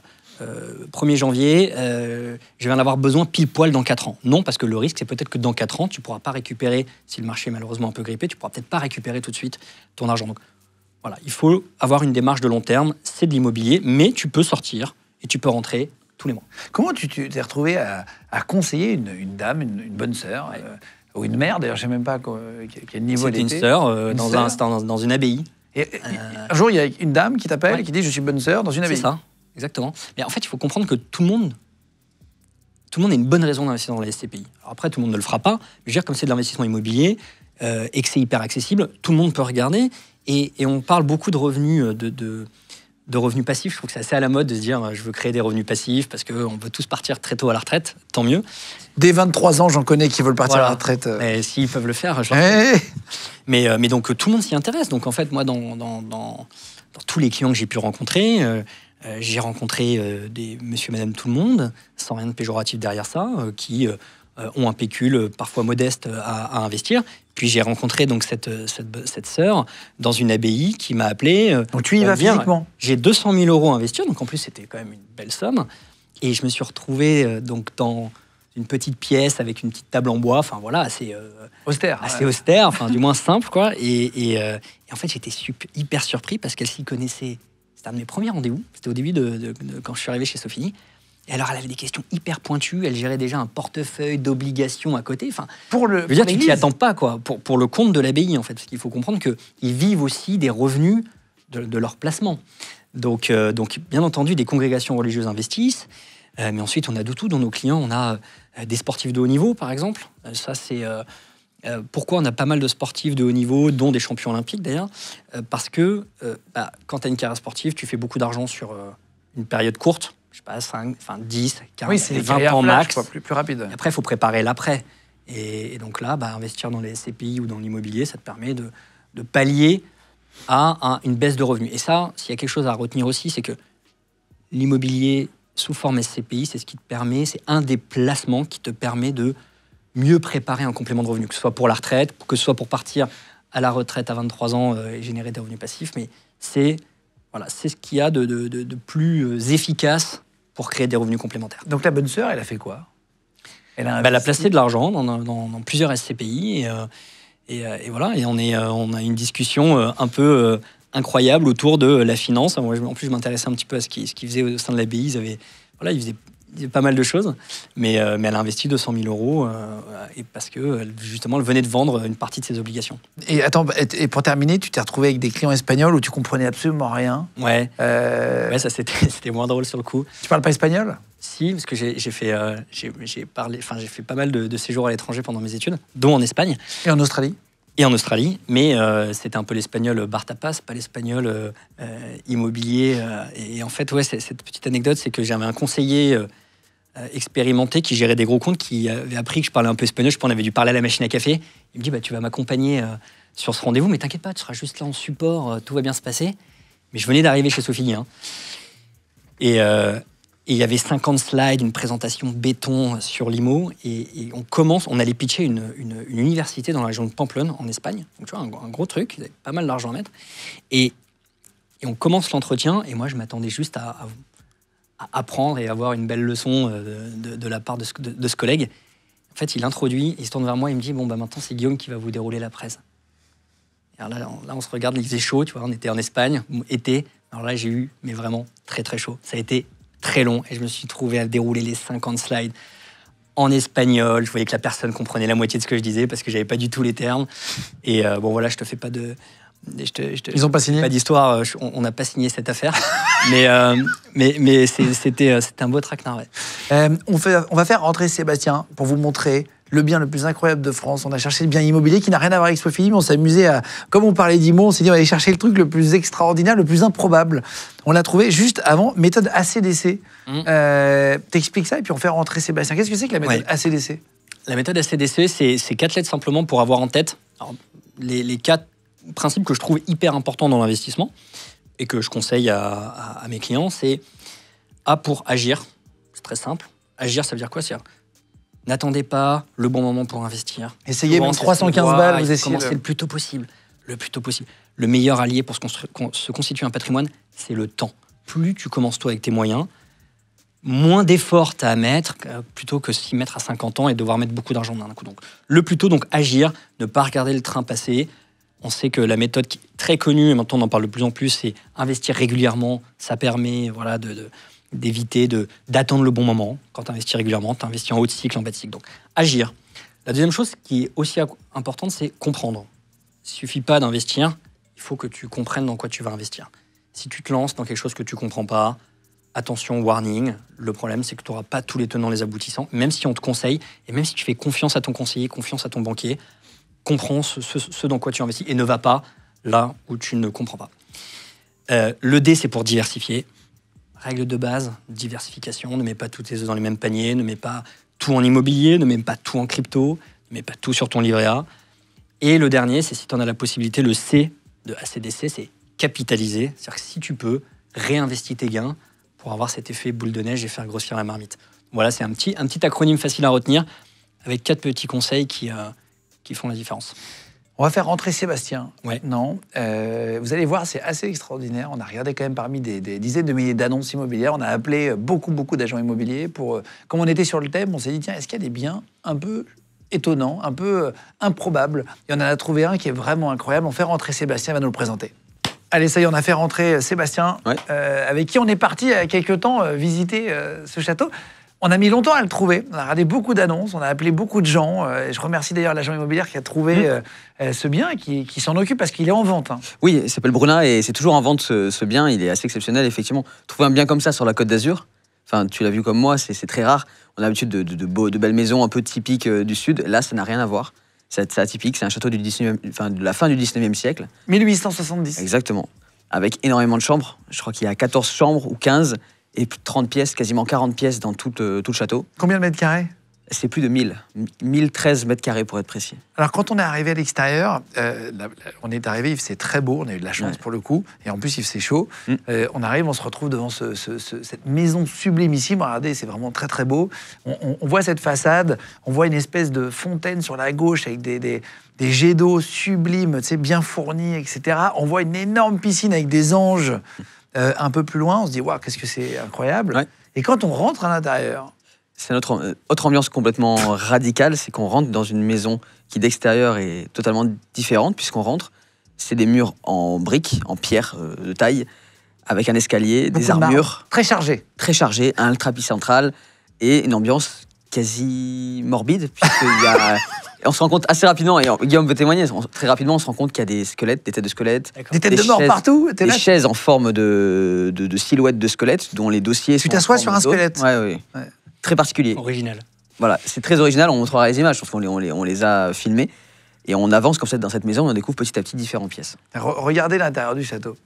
1er janvier, je vais en avoir besoin pile poil dans 4 ans. Non, parce que le risque, c'est peut-être que dans 4 ans, tu ne pourras pas récupérer, si le marché est malheureusement un peu grippé, tu ne pourras peut-être pas récupérer tout de suite ton argent. Donc voilà, il faut avoir une démarche de long terme, c'est de l'immobilier, mais tu peux sortir et tu peux rentrer tous les mois. Comment tu t'es retrouvé à conseiller une dame, une bonne sœur, ou une mère, d'ailleurs, je ne sais même pas quel niveau elle était. C'était une sœur dans une abbaye. Et un jour, il y a une dame qui t'appelle et qui dit « Je suis bonne sœur dans une abbaye ». C'est ça. Exactement. Mais en fait, il faut comprendre que tout le monde a une bonne raison d'investir dans les SCPI. Alors après, tout le monde ne le fera pas. Mais je veux dire, comme c'est de l'investissement immobilier et que c'est hyper accessible, tout le monde peut regarder. Et on parle beaucoup de revenus, de revenus passifs. Je trouve que c'est assez à la mode de se dire je veux créer des revenus passifs parce qu'on veut tous partir très tôt à la retraite. Tant mieux. Dès 23 ans, j'en connais qui veulent partir à la retraite. Et s'ils peuvent le faire, mais donc tout le monde s'y intéresse. Donc en fait, moi, dans tous les clients que j'ai pu rencontrer, j'ai rencontré des monsieur et madame tout le monde, sans rien de péjoratif derrière ça, qui ont un pécule parfois modeste à investir. Puis j'ai rencontré donc cette sœur dans une abbaye qui m'a appelé. Donc tu y vas physiquement? J'ai 200 000 euros à investir, donc en plus c'était quand même une belle somme. Et je me suis retrouvé donc dans une petite pièce avec une petite table en bois, enfin voilà, assez austère, enfin du moins simple quoi. Et en fait j'étais hyper surpris parce qu'elle s'y connaissait. C'était un de mes premiers rendez-vous. C'était au début de quand je suis arrivé chez Sophie. Et alors, elle avait des questions hyper pointues. Elle gérait déjà un portefeuille d'obligations à côté. Enfin, je veux dire, tu t'y attends pas, quoi. Pour le compte de l'abbaye, en fait. Parce qu'il faut comprendre qu'ils vivent aussi des revenus de leur placement. Donc, bien entendu, des congrégations religieuses investissent. Mais ensuite, on a de tout dans nos clients. On a des sportifs de haut niveau, par exemple. Ça, c'est... pourquoi on a pas mal de sportifs de haut niveau, dont des champions olympiques d'ailleurs, parce que quand tu as une carrière sportive, tu fais beaucoup d'argent sur une période courte, je sais pas, 10, 15, 20 ans max. Plus rapide. Et après, il faut préparer l'après. Et donc là, investir dans les SCPI ou dans l'immobilier, ça te permet de pallier à une baisse de revenus. Et ça, s'il y a quelque chose à retenir aussi, c'est que l'immobilier sous forme SCPI, c'est ce qui te permet, c'est un des placements qui te permet de mieux préparer un complément de revenu, que ce soit pour la retraite, que ce soit pour partir à la retraite à 23 ans et générer des revenus passifs, mais c'est ce qu'il y a de plus efficace pour créer des revenus complémentaires. Donc la bonne sœur, elle a fait quoi? Elle a placé de l'argent dans plusieurs SCPI et voilà, et on a une discussion un peu incroyable autour de la finance. Moi, en plus, je m'intéressais un petit peu à ce qu'ils faisaient au sein de l'abbaye. Ils faisaient pas mal de choses, mais elle a investi 200 000 euros et parce que justement elle venait de vendre une partie de ses obligations. Et attends, et pour terminer, tu t'es retrouvé avec des clients espagnols où tu comprenais absolument rien. Ouais, ça c'était moins drôle sur le coup. Tu parles pas espagnol? Si, parce que j'ai fait pas mal de séjours à l'étranger pendant mes études, dont en Espagne. Et en Australie? Et en Australie, mais c'était un peu l'espagnol bar tapas, pas l'espagnol immobilier. Et en fait, cette petite anecdote, c'est que j'avais un conseiller expérimenté qui gérait des gros comptes, qui avait appris que je parlais un peu espagnol. Je pense qu'on avait dû parler à la machine à café. Il me dit, tu vas m'accompagner sur ce rendez-vous, mais t'inquiète pas, tu seras juste là en support, tout va bien se passer. Mais je venais d'arriver chez Sophie. Et il y avait 50 slides, une présentation béton sur l'IMO. Et on allait pitcher une université dans la région de Pamplonne, en Espagne. Donc tu vois, un gros truc, il y avait pas mal d'argent à mettre. Et on commence l'entretien, et moi je m'attendais juste à apprendre et avoir une belle leçon de la part de ce collègue. En fait, il introduit, il se tourne vers moi, il me dit, maintenant c'est Guillaume qui va vous dérouler la presse. Et alors là, on se regarde, il faisait chaud, tu vois, on était en Espagne, été. Alors là, j'ai eu, mais vraiment, très très chaud. Ça a été très long, et je me suis trouvé à dérouler les 50 slides en espagnol. Je voyais que la personne comprenait la moitié de ce que je disais, parce que j'avais pas du tout les termes. Et voilà, je te fais pas de Ils n'ont pas signé? Pas d'histoire, on n'a pas signé cette affaire. mais c'était un beau traquenard. Ouais. On va faire rentrer Sébastien pour vous montrer le bien le plus incroyable de France. On a cherché le bien immobilier qui n'a rien à voir avec Expofili, mais on s'est amusé à... Comme on parlait d'IMO, on s'est dit on va aller chercher le truc le plus extraordinaire, le plus improbable. On l'a trouvé juste avant, méthode ACDC. T'expliques ça et puis on fait rentrer Sébastien. Qu'est-ce que c'est que la méthode ACDC? La méthode ACDC, c'est 4 lettres simplement pour avoir en tête les 4 principes que je trouve hyper importants dans l'investissement et que je conseille à mes clients. C'est A pour agir. C'est très simple. Agir, ça veut dire quoi? C'est n'attendez pas le bon moment pour investir. Essayez même 315 balles, vous essayez. Commencez le plus tôt possible. Le plus tôt possible. Le meilleur allié pour se constituer un patrimoine, c'est le temps. Plus tu commences toi avec tes moyens, moins d'efforts tu as à mettre, plutôt que s'y mettre à 50 ans et devoir mettre beaucoup d'argent d'un coup. Donc, le plus tôt, donc agir, ne pas regarder le train passer. On sait que la méthode qui est très connue, et maintenant on en parle de plus en plus, c'est investir régulièrement. Ça permet d'éviter d'attendre le bon moment. Quand tu investis régulièrement, tu investis en haut de cycle, en bas de cycle. Donc, agir. La deuxième chose qui est aussi importante, c'est comprendre. Il ne suffit pas d'investir, il faut que tu comprennes dans quoi tu vas investir. Si tu te lances dans quelque chose que tu ne comprends pas, attention, warning, le problème, c'est que tu n'auras pas tous les tenants, les aboutissants, même si on te conseille, et même si tu fais confiance à ton conseiller, confiance à ton banquier, comprends ce dans quoi tu investis et ne va pas là où tu ne comprends pas. Le D, c'est pour diversifier. Règle de base, diversification, ne mets pas tous tes œufs dans les mêmes paniers, ne mets pas tout en immobilier, ne mets pas tout en crypto, ne mets pas tout sur ton livret A. Et le dernier, c'est si tu en as la possibilité, le C de ACDC, c'est capitaliser. C'est-à-dire que si tu peux, réinvestir tes gains pour avoir cet effet boule de neige et faire grossir la marmite. Voilà, c'est un petit acronyme facile à retenir avec 4 petits conseils qui font la différence. On va faire rentrer Sébastien. Ouais. Non. Vous allez voir, c'est assez extraordinaire. On a regardé quand même parmi des dizaines de milliers d'annonces immobilières. On a appelé beaucoup d'agents immobiliers pour... Comme on était sur le thème, on s'est dit, tiens, est-ce qu'il y a des biens un peu étonnants, un peu improbables? Et on en a trouvé un qui est vraiment incroyable. On fait rentrer Sébastien, il va nous le présenter. Allez, ça y est, on a fait rentrer Sébastien, avec qui on est parti il y a quelques temps visiter ce château. On a mis longtemps à le trouver. On a regardé beaucoup d'annonces, on a appelé beaucoup de gens. Et je remercie d'ailleurs l'agent immobilier qui a trouvé ce bien et qui s'en occupe parce qu'il est en vente. Oui, il s'appelle Bruna et c'est toujours en vente ce bien. Il est assez exceptionnel, effectivement. Trouver un bien comme ça sur la Côte d'Azur, enfin, tu l'as vu comme moi, c'est très rare. On a l'habitude de belles maisons un peu typiques du Sud. Là, ça n'a rien à voir. C'est atypique, c'est un château de la fin du 19e siècle. 1870. Exactement. Avec énormément de chambres. Je crois qu'il y a 14 chambres ou 15 et plus de 30 pièces, quasiment 40 pièces dans tout le château. Combien de mètres carrés? C'est plus de 1013 mètres carrés pour être précis. Alors quand on est arrivé à l'extérieur, on est arrivé, il faisait très beau, on a eu de la chance pour le coup, et en plus il faisait chaud. On arrive, on se retrouve devant cette maison sublimissime. Regardez, c'est vraiment très très beau. On voit cette façade, on voit une espèce de fontaine sur la gauche avec des jets d'eau sublimes, bien fournis, etc. On voit une énorme piscine avec des anges un peu plus loin. On se dit, waouh, qu'est-ce que c'est incroyable. Ouais. Et quand on rentre à l'intérieur... C'est notre autre ambiance complètement radicale, c'est qu'on rentre dans une maison qui d'extérieur est totalement différente, puisqu'on rentre, c'est des murs en briques, en pierre de taille, avec un escalier, des armures. Très chargées. Très chargées, un tapis central et une ambiance quasi morbide, puisqu'il y a... On se rend compte assez rapidement, et Guillaume peut témoigner, très rapidement on se rend compte qu'il y a des squelettes, des têtes de squelettes. Des têtes de mort partout. Des chaises en forme de silhouettes de squelettes, dont les dossiers sont... Tu t'assois sur un squelette. Oui. Très particulier. Original. Voilà, c'est très original, on montrera les images, parce qu'on les a filmées, et on avance comme ça dans cette maison, on découvre petit à petit différentes pièces. Regardez l'intérieur du château.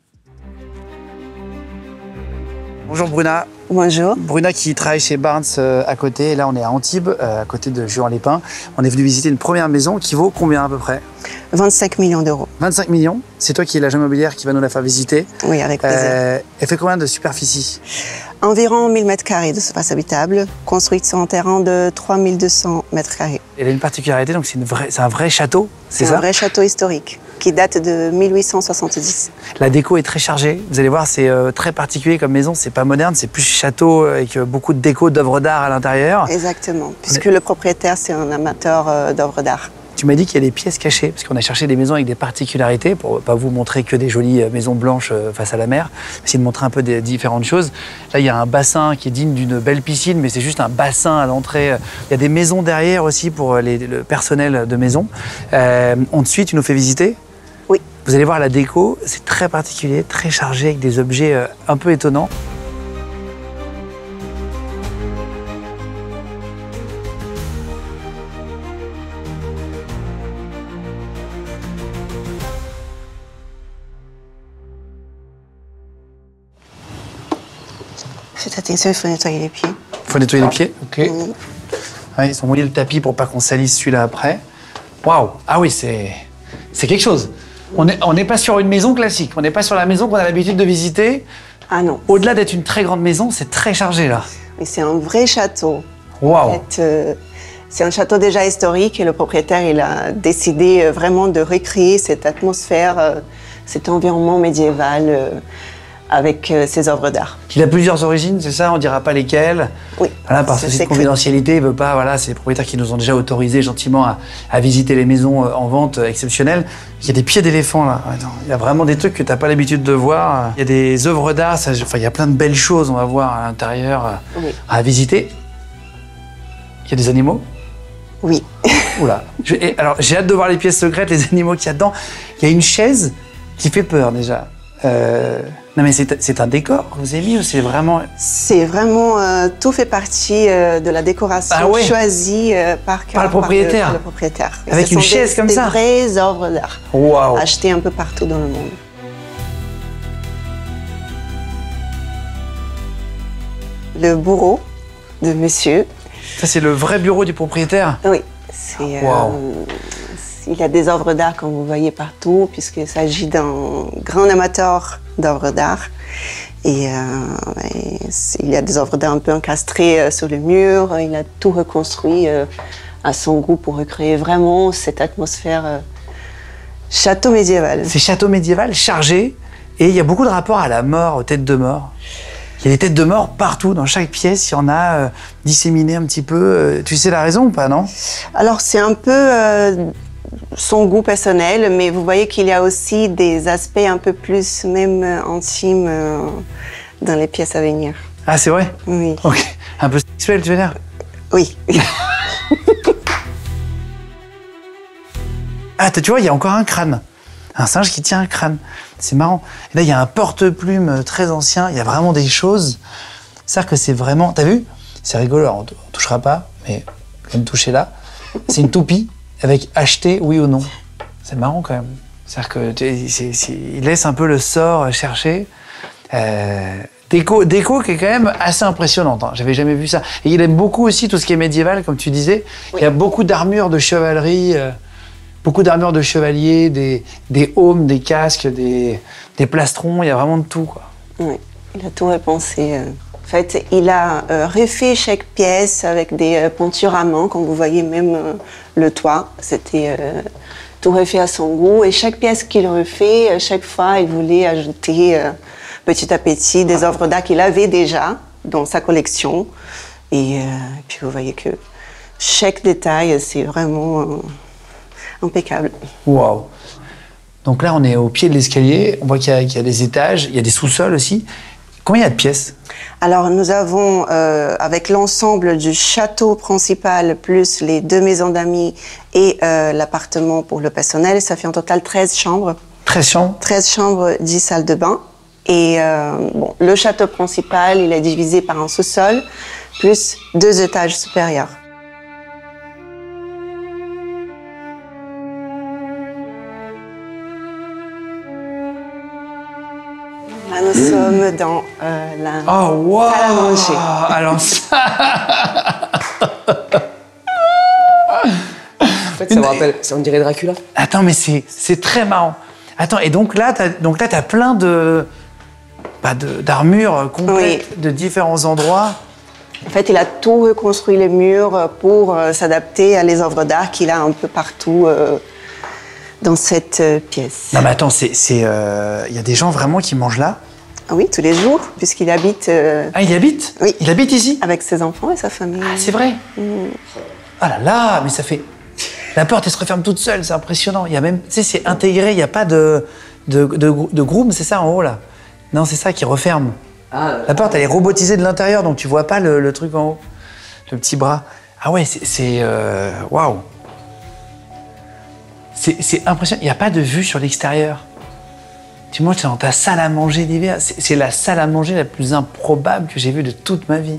Bonjour Bruna. Bonjour. Bruna qui travaille chez Barnes à côté, et là on est à Antibes, à côté de Juan-les-Pins. On est venu visiter une première maison qui vaut combien à peu près? 25 millions d'euros. 25 millions. C'est toi qui es l'agent immobilière qui va nous la faire visiter. Oui, avec plaisir. Elle fait combien de superficie? Environ 1000 mètres carrés de surface habitable, construite sur un terrain de 3200 mètres carrés. Elle a une particularité, donc c'est un vrai château, c'est ça? C'est un vrai château historique qui date de 1870. La déco est très chargée. Vous allez voir, c'est très particulier comme maison. C'est pas moderne, c'est plus château avec beaucoup de déco, d'œuvres d'art à l'intérieur. Exactement, puisque le propriétaire, c'est un amateur d'œuvres d'art. Tu m'as dit qu'il y a des pièces cachées, parce qu'on a cherché des maisons avec des particularités, pour ne pas vous montrer que des jolies maisons blanches face à la mer, essayer de montrer un peu des différentes choses. Là, il y a un bassin qui est digne d'une belle piscine, mais c'est juste un bassin à l'entrée. Il y a des maisons derrière aussi pour le personnel de maison. Ensuite, tu nous fais visiter? Oui. Vous allez voir la déco, c'est très particulier, très chargé avec des objets un peu étonnants. Faites attention, il faut nettoyer les pieds. Il faut nettoyer les pieds, ok. Ouais, ils ont mouillé le tapis pour pas qu'on salisse celui-là après. Waouh! Ah oui, c'est quelque chose. On n'est pas sur une maison classique. On n'est pas sur la maison qu'on a l'habitude de visiter. Ah non. Au-delà d'être une très grande maison, c'est très chargé là. Et c'est un vrai château. Waouh! En fait, c'est un château déjà historique et le propriétaire il a décidé vraiment de recréer cette atmosphère, cet environnement médiéval avec ses œuvres d'art. Il a plusieurs origines, c'est ça? On dira pas lesquelles. Oui. Voilà, par souci de confidentialité, il veut pas. Voilà, c'est les propriétaires qui nous ont déjà autorisé gentiment à visiter les maisons en vente exceptionnelles. Il y a des pieds d'éléphant là. Attends, il y a vraiment des trucs que t'as pas l'habitude de voir. Il y a des œuvres d'art. Enfin, il y a plein de belles choses. On va voir à l'intérieur à visiter. Il y a des animaux. Oui. Oula. Alors, j'ai hâte de voir les pièces secrètes, les animaux qu'il y a dedans. Il y a une chaise qui fait peur déjà. Non mais c'est un décor que vous avez mis ou c'est vraiment... C'est vraiment, tout fait partie de la décoration choisie par le propriétaire. Par le propriétaire. Avec une chaise comme ça. Des vraies œuvres d'art. Waouh. Achetées un peu partout dans le monde. Le bureau de monsieur. Ça c'est le vrai bureau du propriétaire? Oui. Il y a des œuvres d'art comme vous voyez partout, puisqu'il s'agit d'un grand amateur d'œuvres d'art. Et il y a des œuvres d'art un peu encastrées sur le mur. Il a tout reconstruit à son goût pour recréer vraiment cette atmosphère château médiéval. C'est château médiéval chargé et il y a beaucoup de rapports à la mort, aux têtes de mort. Il y a des têtes de mort partout, dans chaque pièce, il y en a disséminées un petit peu. Tu sais la raison ou pas, non? Alors c'est un peu son goût personnel, mais vous voyez qu'il y a aussi des aspects un peu plus même intimes dans les pièces à venir. Ah c'est vrai? Oui. Ok. Un peu sexuel, tu veux dire? Oui. Ah tu vois, il y a encore un crâne. Un singe qui tient un crâne. C'est marrant. Et là, il y a un porte-plume très ancien. Il y a vraiment des choses. C'est-à-dire que c'est vraiment... T'as vu? C'est rigolo. Alors, on touchera pas, mais quand même toucher là. C'est une toupie avec acheter oui ou non. C'est marrant quand même. C'est-à-dire que il laisse un peu le sort chercher. Déco qui est quand même assez impressionnante. Hein. J'avais jamais vu ça. Et il aime beaucoup aussi tout ce qui est médiéval, comme tu disais. Oui. Il y a beaucoup d'armures de chevalerie. Beaucoup d'armures de chevaliers, des aumes, des casques, des plastrons, il y a vraiment de tout, quoi. Oui, il a tout repensé. En fait, il a refait chaque pièce avec des peintures à main, comme vous voyez même le toit. C'était tout refait à son goût. Et chaque pièce qu'il refait, chaque fois, il voulait ajouter petit à petit des œuvres d'art qu'il avait déjà dans sa collection. Et puis vous voyez que chaque détail, c'est vraiment... impeccable. Waouh. Donc là, on est au pied de l'escalier. On voit qu'il y a des étages, il y a des sous-sols aussi. Combien il y a de pièces? Alors, nous avons, avec l'ensemble du château principal, plus les 2 maisons d'amis et l'appartement pour le personnel, ça fait en total 13 chambres. 13 chambres? 13 chambres, 10 salles de bain. Et bon, le château principal, il est divisé par un sous-sol, plus 2 étages supérieurs. Là, nous sommes dans la salle à manger. Alors ça... En fait, ça me rappelle, on dirait Dracula. Attends, mais c'est très marrant. Attends, et donc là, t'as plein d'armures complètes de différents endroits. En fait, il a tout reconstruit les murs pour s'adapter à les œuvres d'art qu'il a un peu partout dans cette pièce. Non mais attends, il y a des gens vraiment qui mangent là? Ah oui, tous les jours, puisqu'il habite... Ah, il habite? Oui. Il habite ici? Avec ses enfants et sa famille. Ah, c'est vrai? Ah là là, mais ça fait... La porte, elle se referme toute seule, c'est impressionnant. Il y a même... Tu sais, c'est intégré, il n'y a pas de groom, c'est ça en haut, là? Non, c'est ça qui referme. Ah, la porte, elle est robotisée de l'intérieur, donc tu vois pas le truc en haut. Le petit bras. Ah ouais, c'est... Waouh! C'est impressionnant. Il n'y a pas de vue sur l'extérieur. Tu manges dans ta salle à manger d'hiver. C'est la salle à manger la plus improbable que j'ai vue de toute ma vie.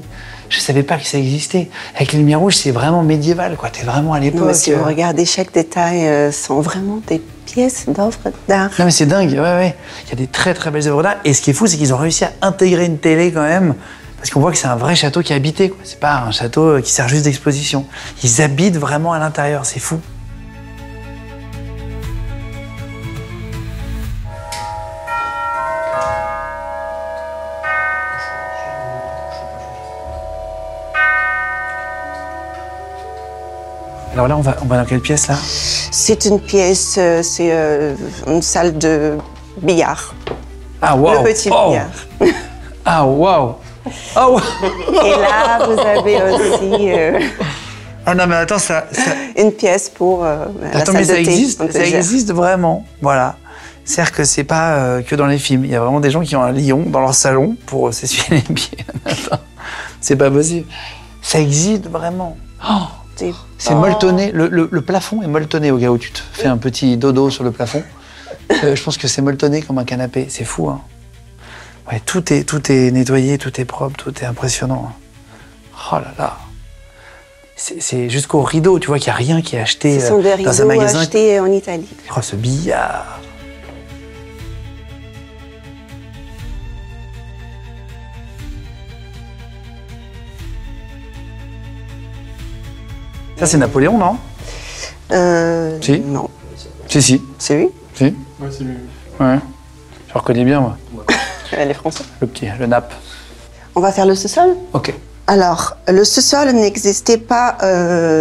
Je savais pas que ça existait. Avec les lumières rouges, c'est vraiment médiéval, quoi. T'es vraiment à l'époque. Non, mais si vous regardez chaque détail, sont vraiment des pièces d'œuvres d'art. Non, mais c'est dingue, ouais. Il y a des très très belles œuvres d'art. Et ce qui est fou, c'est qu'ils ont réussi à intégrer une télé quand même. Parce qu'on voit que c'est un vrai château qui est habité, quoi. C'est pas un château qui sert juste d'exposition. Ils habitent vraiment à l'intérieur, c'est fou. Alors là, on va dans quelle pièce, là? C'est une pièce, c'est une salle de billard. Ah, waouh! Le petit billard. Ah, waouh! Ah, waouh! Et là, vous avez aussi Ah non, mais attends, ça... une pièce pour la Attends, salle mais ça de thé. existe, ça existe vraiment, voilà. C'est-à-dire que c'est pas que dans les films. Il y a vraiment des gens qui ont un lion dans leur salon pour s'essuyer les pieds. Attends, c'est pas possible. Ça existe vraiment. Oh, c'est molletonné. Le plafond est molletonné au cas où tu te fais un petit dodo sur le plafond. Je pense que c'est molletonné comme un canapé. C'est fou, hein. Ouais, tout est nettoyé, tout est propre, tout est impressionnant. Oh là là. C'est jusqu'au rideau, tu vois qu'il n'y a rien qui est acheté Ce sont des dans un rideaux magasin. achetés en Italie. Oh, ce billard. Ça, c'est Napoléon, non? Si. Non. Si. C'est lui? Si. Ouais, c'est lui. Ouais. Je reconnais bien, moi. Elle est française. Le petit, le nappe. On va faire le sous-sol? Ok. Alors, le sous-sol n'existait pas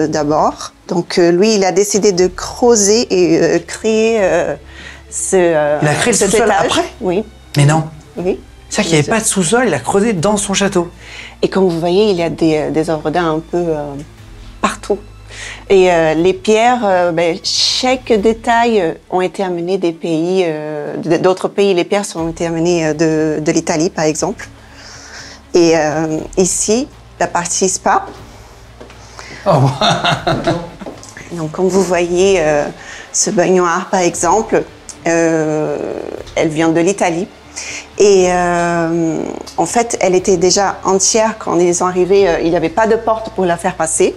d'abord. Donc, lui, il a décidé de creuser et créer ce Il a créé le cet sous-sol étage. après? Oui. Mais non. Oui. C'est-à-dire qu'il n'y avait pas de sous-sol, il a creusé dans son château. Et comme vous voyez, il y a des œuvres d'art un peu partout. Et les pierres, chaque détail ont été amenés des pays, d'autres pays. Les pierres ont été amenées de l'Italie, par exemple. Et ici, la partie spa. Oh. Donc, comme vous voyez, ce baignoire, par exemple, elle vient de l'Italie. Et en fait, elle était déjà entière quand ils sont arrivés. Il n'y avait pas de porte pour la faire passer.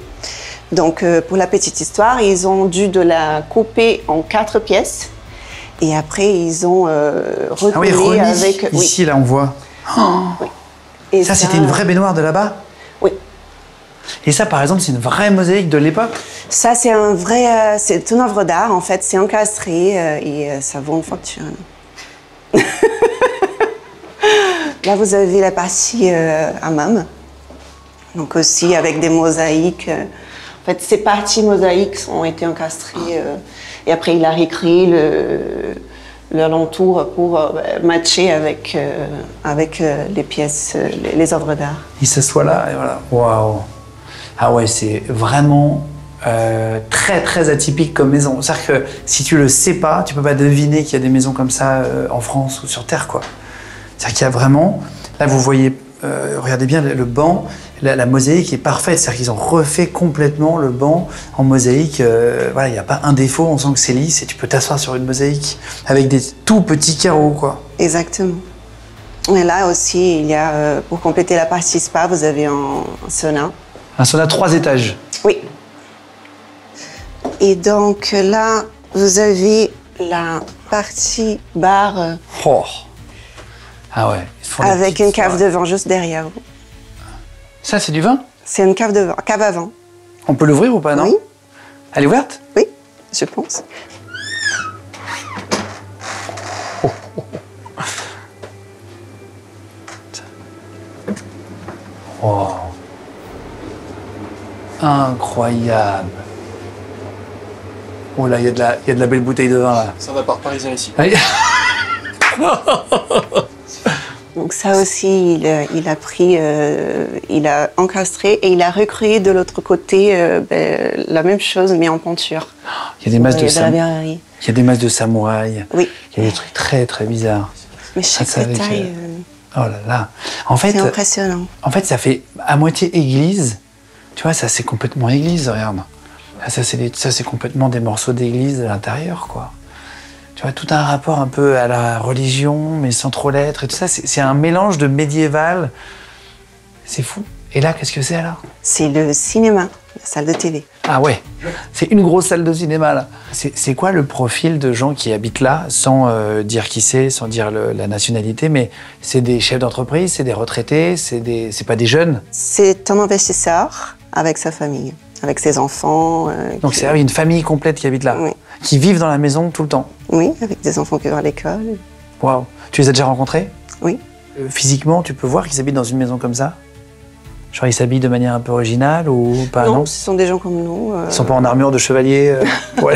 Donc, pour la petite histoire, ils ont dû de la couper en 4 pièces. Et après, ils ont recollé remis. avec... Ici, là, on voit. Oh. Oui. Et Ça, c'était une vraie baignoire de là-bas? Oui. Et ça, par exemple, c'est une vraie mosaïque de l'époque? Ça, c'est un vrai... c'est une œuvre d'art, en fait. C'est encastré et ça vaut une fortune. Là, vous avez la partie hammam. Donc aussi avec des mosaïques. En fait, ces parties mosaïques ont été encastrées. Et après, il a récréé l'alentour pour matcher avec les pièces, les œuvres d'art. Il s'assoit là, et voilà. Waouh! Ah ouais, c'est vraiment très, très atypique comme maison. C'est-à-dire que si tu le sais pas, tu peux pas deviner qu'il y a des maisons comme ça en France ou sur Terre, quoi. C'est-à-dire qu'il y a vraiment... Là, vous voyez, regardez bien le banc, la mosaïque est parfaite. C'est-à-dire qu'ils ont refait complètement le banc en mosaïque. Voilà, il n'y a pas un défaut, on sent que c'est lisse et tu peux t'asseoir sur une mosaïque avec des tout petits carreaux, quoi. Exactement. Et là aussi, il y a, pour compléter la partie spa, vous avez un sauna. Un sauna 3 étages. Oui. Et donc là, vous avez la partie bar Oh. Ah ouais. Ils font des avec petites une cave soirées. de vin juste derrière vous. Ça, c'est du vin? C'est une cave de vin, cave à vin. On peut l'ouvrir ou pas, non? Oui. Elle est ouverte? Oui, je pense. Oh. Incroyable. Oh là, il y a de la belle bouteille de vin, là. C'est un appart parisien ici. Allez. Donc ça aussi, il a pris, il a encastré et il a recréé de l'autre côté la même chose mais en peinture. Il y a des masses de la samouraïs. verrerie. Il y a des masses de samouraïs. Oui. Il y a des trucs très, très bizarres. Mais chaque ça, avec, détail, Oh là là. En c'est fait, impressionnant. ça fait à moitié église. Tu vois, ça, c'est complètement église, regarde. Ah, ça, c'est complètement des morceaux d'église à l'intérieur, quoi. Tu vois, tout un rapport un peu à la religion, mais sans trop l'être et tout ça. C'est un mélange de médiéval. C'est fou. Et là, qu'est-ce que c'est alors? C'est le cinéma, la salle de télé. Ah ouais, c'est une grosse salle de cinéma là. C'est quoi le profil de gens qui habitent là, sans dire qui c'est, sans dire la nationalité, mais c'est des chefs d'entreprise, c'est des retraités, c'est pas des jeunes? C'est un investisseur avec sa famille, avec ses enfants. Donc c'est une famille complète qui habite là, Oui. qui vivent dans la maison tout le temps. Oui, avec des enfants qui vont à l'école. Waouh. Tu les as déjà rencontrés? Oui. Physiquement, tu peux voir qu'ils habitent dans une maison comme ça? Genre ils s'habillent de manière un peu originale ou pas? Non, ce sont des gens comme nous. Ils sont pas en armure de chevalier ouais.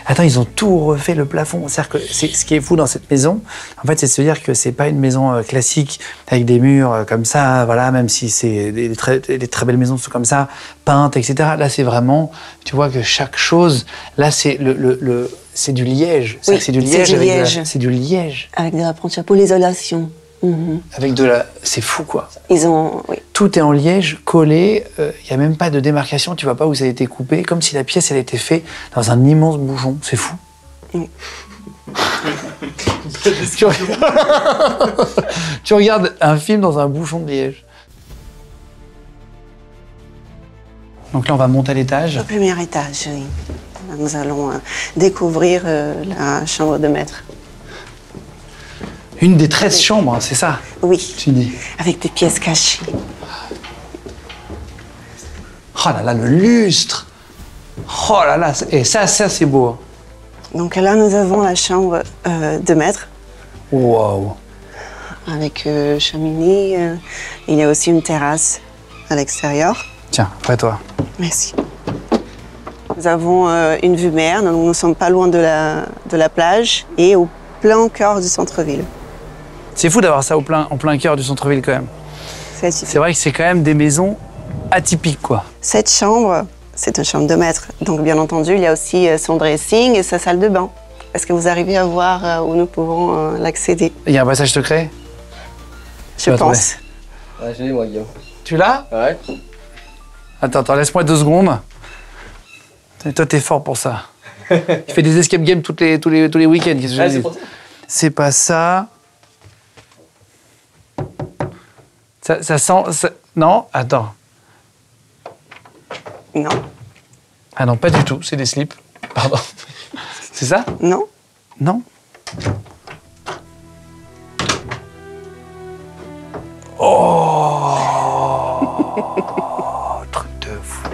Attends, ils ont tout refait le plafond. C'est-à-dire que ce qui est fou dans cette maison, en fait, c'est de se dire que c'est pas une maison classique avec des murs comme ça, voilà, même si c'est des très belles maisons sont comme ça, peintes, etc. Là, c'est vraiment, tu vois que chaque chose, là, c'est c'est du liège. Oui, c'est du liège. c'est du liège. C'est du liège. Avec de la peinture pour l'isolation. Avec de la, c'est fou quoi. Ils ont, oui. Tout est en liège, collé, il n'y a même pas de démarcation, tu vois pas où ça a été coupé, comme si la pièce elle était faite dans un immense bouchon, c'est fou. Oui. Tu regardes un film dans un bouchon de liège. Donc là on va monter à l'étage. Au premier étage, oui. Là, nous allons découvrir la chambre de maître. Une des 13 chambres, c'est ça? Oui, Tu dis. avec des pièces cachées. Oh là là, le lustre! Oh là là, et ça c'est beau. Hein. Donc là, nous avons la chambre de maître. Waouh! Avec cheminée. Il y a aussi une terrasse à l'extérieur. Tiens, après toi. Merci. Nous avons une vue mer, donc nous ne sommes pas loin de la plage et au plein cœur du centre-ville. C'est fou d'avoir ça en plein cœur du centre-ville quand même. C'est atypique. C'est vrai que c'est quand même des maisons atypiques quoi. Cette chambre, c'est une chambre de maître. Donc bien entendu, il y a aussi son dressing et sa salle de bain. Est-ce que vous arrivez à voir où nous pouvons l'accéder? Il y a un passage secret? Je pense. Ouais, je l'ai moi, Guillaume. Tu l'as? Ouais. Attends, laisse-moi 2 secondes. Et toi, t'es fort pour ça. Tu fais des escape games tous les week-ends. Qu'est-ce que je Ah, dis? c'est pour ça. C'est pas ça. Ça sent... Non, attends. Non. Ah non, pas du tout. C'est des slips. Pardon. C'est ça? Non. Non. Oh truc de fou.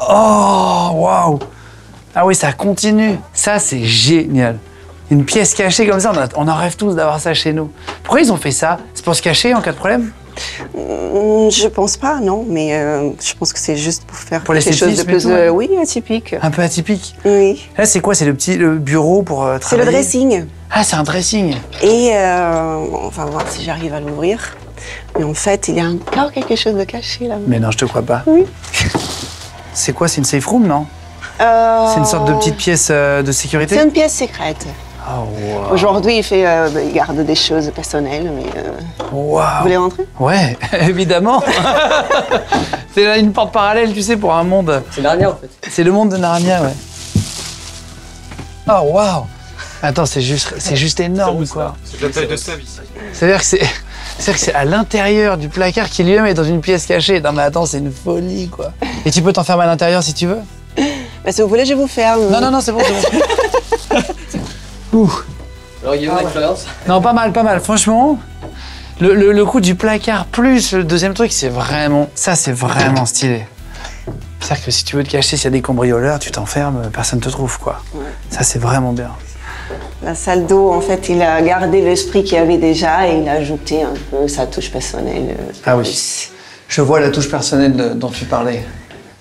Oh, waouh. Ah oui, ça continue. Ça, c'est génial. Une pièce cachée comme ça, on en rêve tous d'avoir ça chez nous. Pourquoi ils ont fait ça? C'est pour se cacher en cas de problème? Je pense pas, non, mais je pense que c'est juste pour faire Pour quelque chose de l'esthétisme et plus, tout, ouais. oui, atypique. Un peu atypique. Oui. Là, c'est quoi? C'est le bureau pour C'est travailler? le dressing. Ah, c'est un dressing. Et on va voir si j'arrive à l'ouvrir. Mais en fait, il y a encore quelque chose de caché là. Mais non, je te crois pas. Oui. C'est quoi? C'est une safe room, non? C'est une sorte de petite pièce de sécurité? C'est une pièce secrète. Oh, wow. Aujourd'hui, il garde des choses personnelles, mais Wow. vous voulez rentrer? Ouais, évidemment. C'est là une porte parallèle, tu sais, pour un monde. C'est Narnia en fait. C'est le monde de Narnia, ouais. Oh, waouh. Attends, c'est juste énorme, quoi. C'est la taille de Seb ici. C'est-à-dire que c'est à l'intérieur du placard qui lui-même est dans une pièce cachée. Non mais attends, c'est une folie, quoi. Et tu peux t'enfermer à l'intérieur si tu veux? Bah, si vous voulez, je vous ferme. Non, c'est bon, c'est bon. Ouh. Alors Guillaume, l'expérience. Non, pas mal. Franchement, le coup du placard plus le deuxième truc, c'est vraiment stylé. C'est-à-dire que si tu veux te cacher, s'il y a des cambrioleurs, tu t'enfermes, personne te trouve, quoi. Ouais. Ça, c'est vraiment bien. La salle d'eau, en fait, il a gardé l'esprit qu'il y avait déjà et il a ajouté un peu sa touche personnelle. Ah oui. plus. Je vois la touche personnelle dont tu parlais.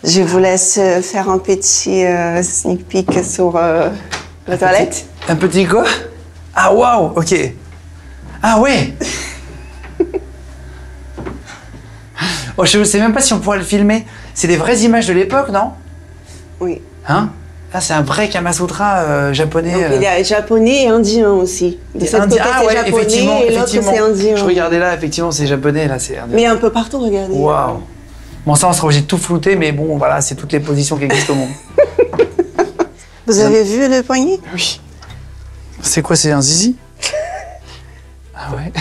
Je vous laisse faire un petit sneak peek sur la toilette. Un petit quoi? Ah, waouh, ok. Ah ouais. Oh, je ne sais même pas si on pourrait le filmer. C'est des vraies images de l'époque, non? Oui. Hein? Là, c'est un vrai Kamasutra japonais. Donc, il y a japonais et indien aussi. De cette côté, Ah c'est ouais, japonais effectivement, et l'autre, c'est indien. Je regardais là, effectivement, c'est japonais, là, c'est indien. Mais un peu partout, regardez. Waouh. Bon, ça, on sera obligé de tout flouter, mais bon, voilà, c'est toutes les positions qui existent au monde. Vous avez vu le poignet? Oui. C'est quoi, c'est un zizi? Ah ouais.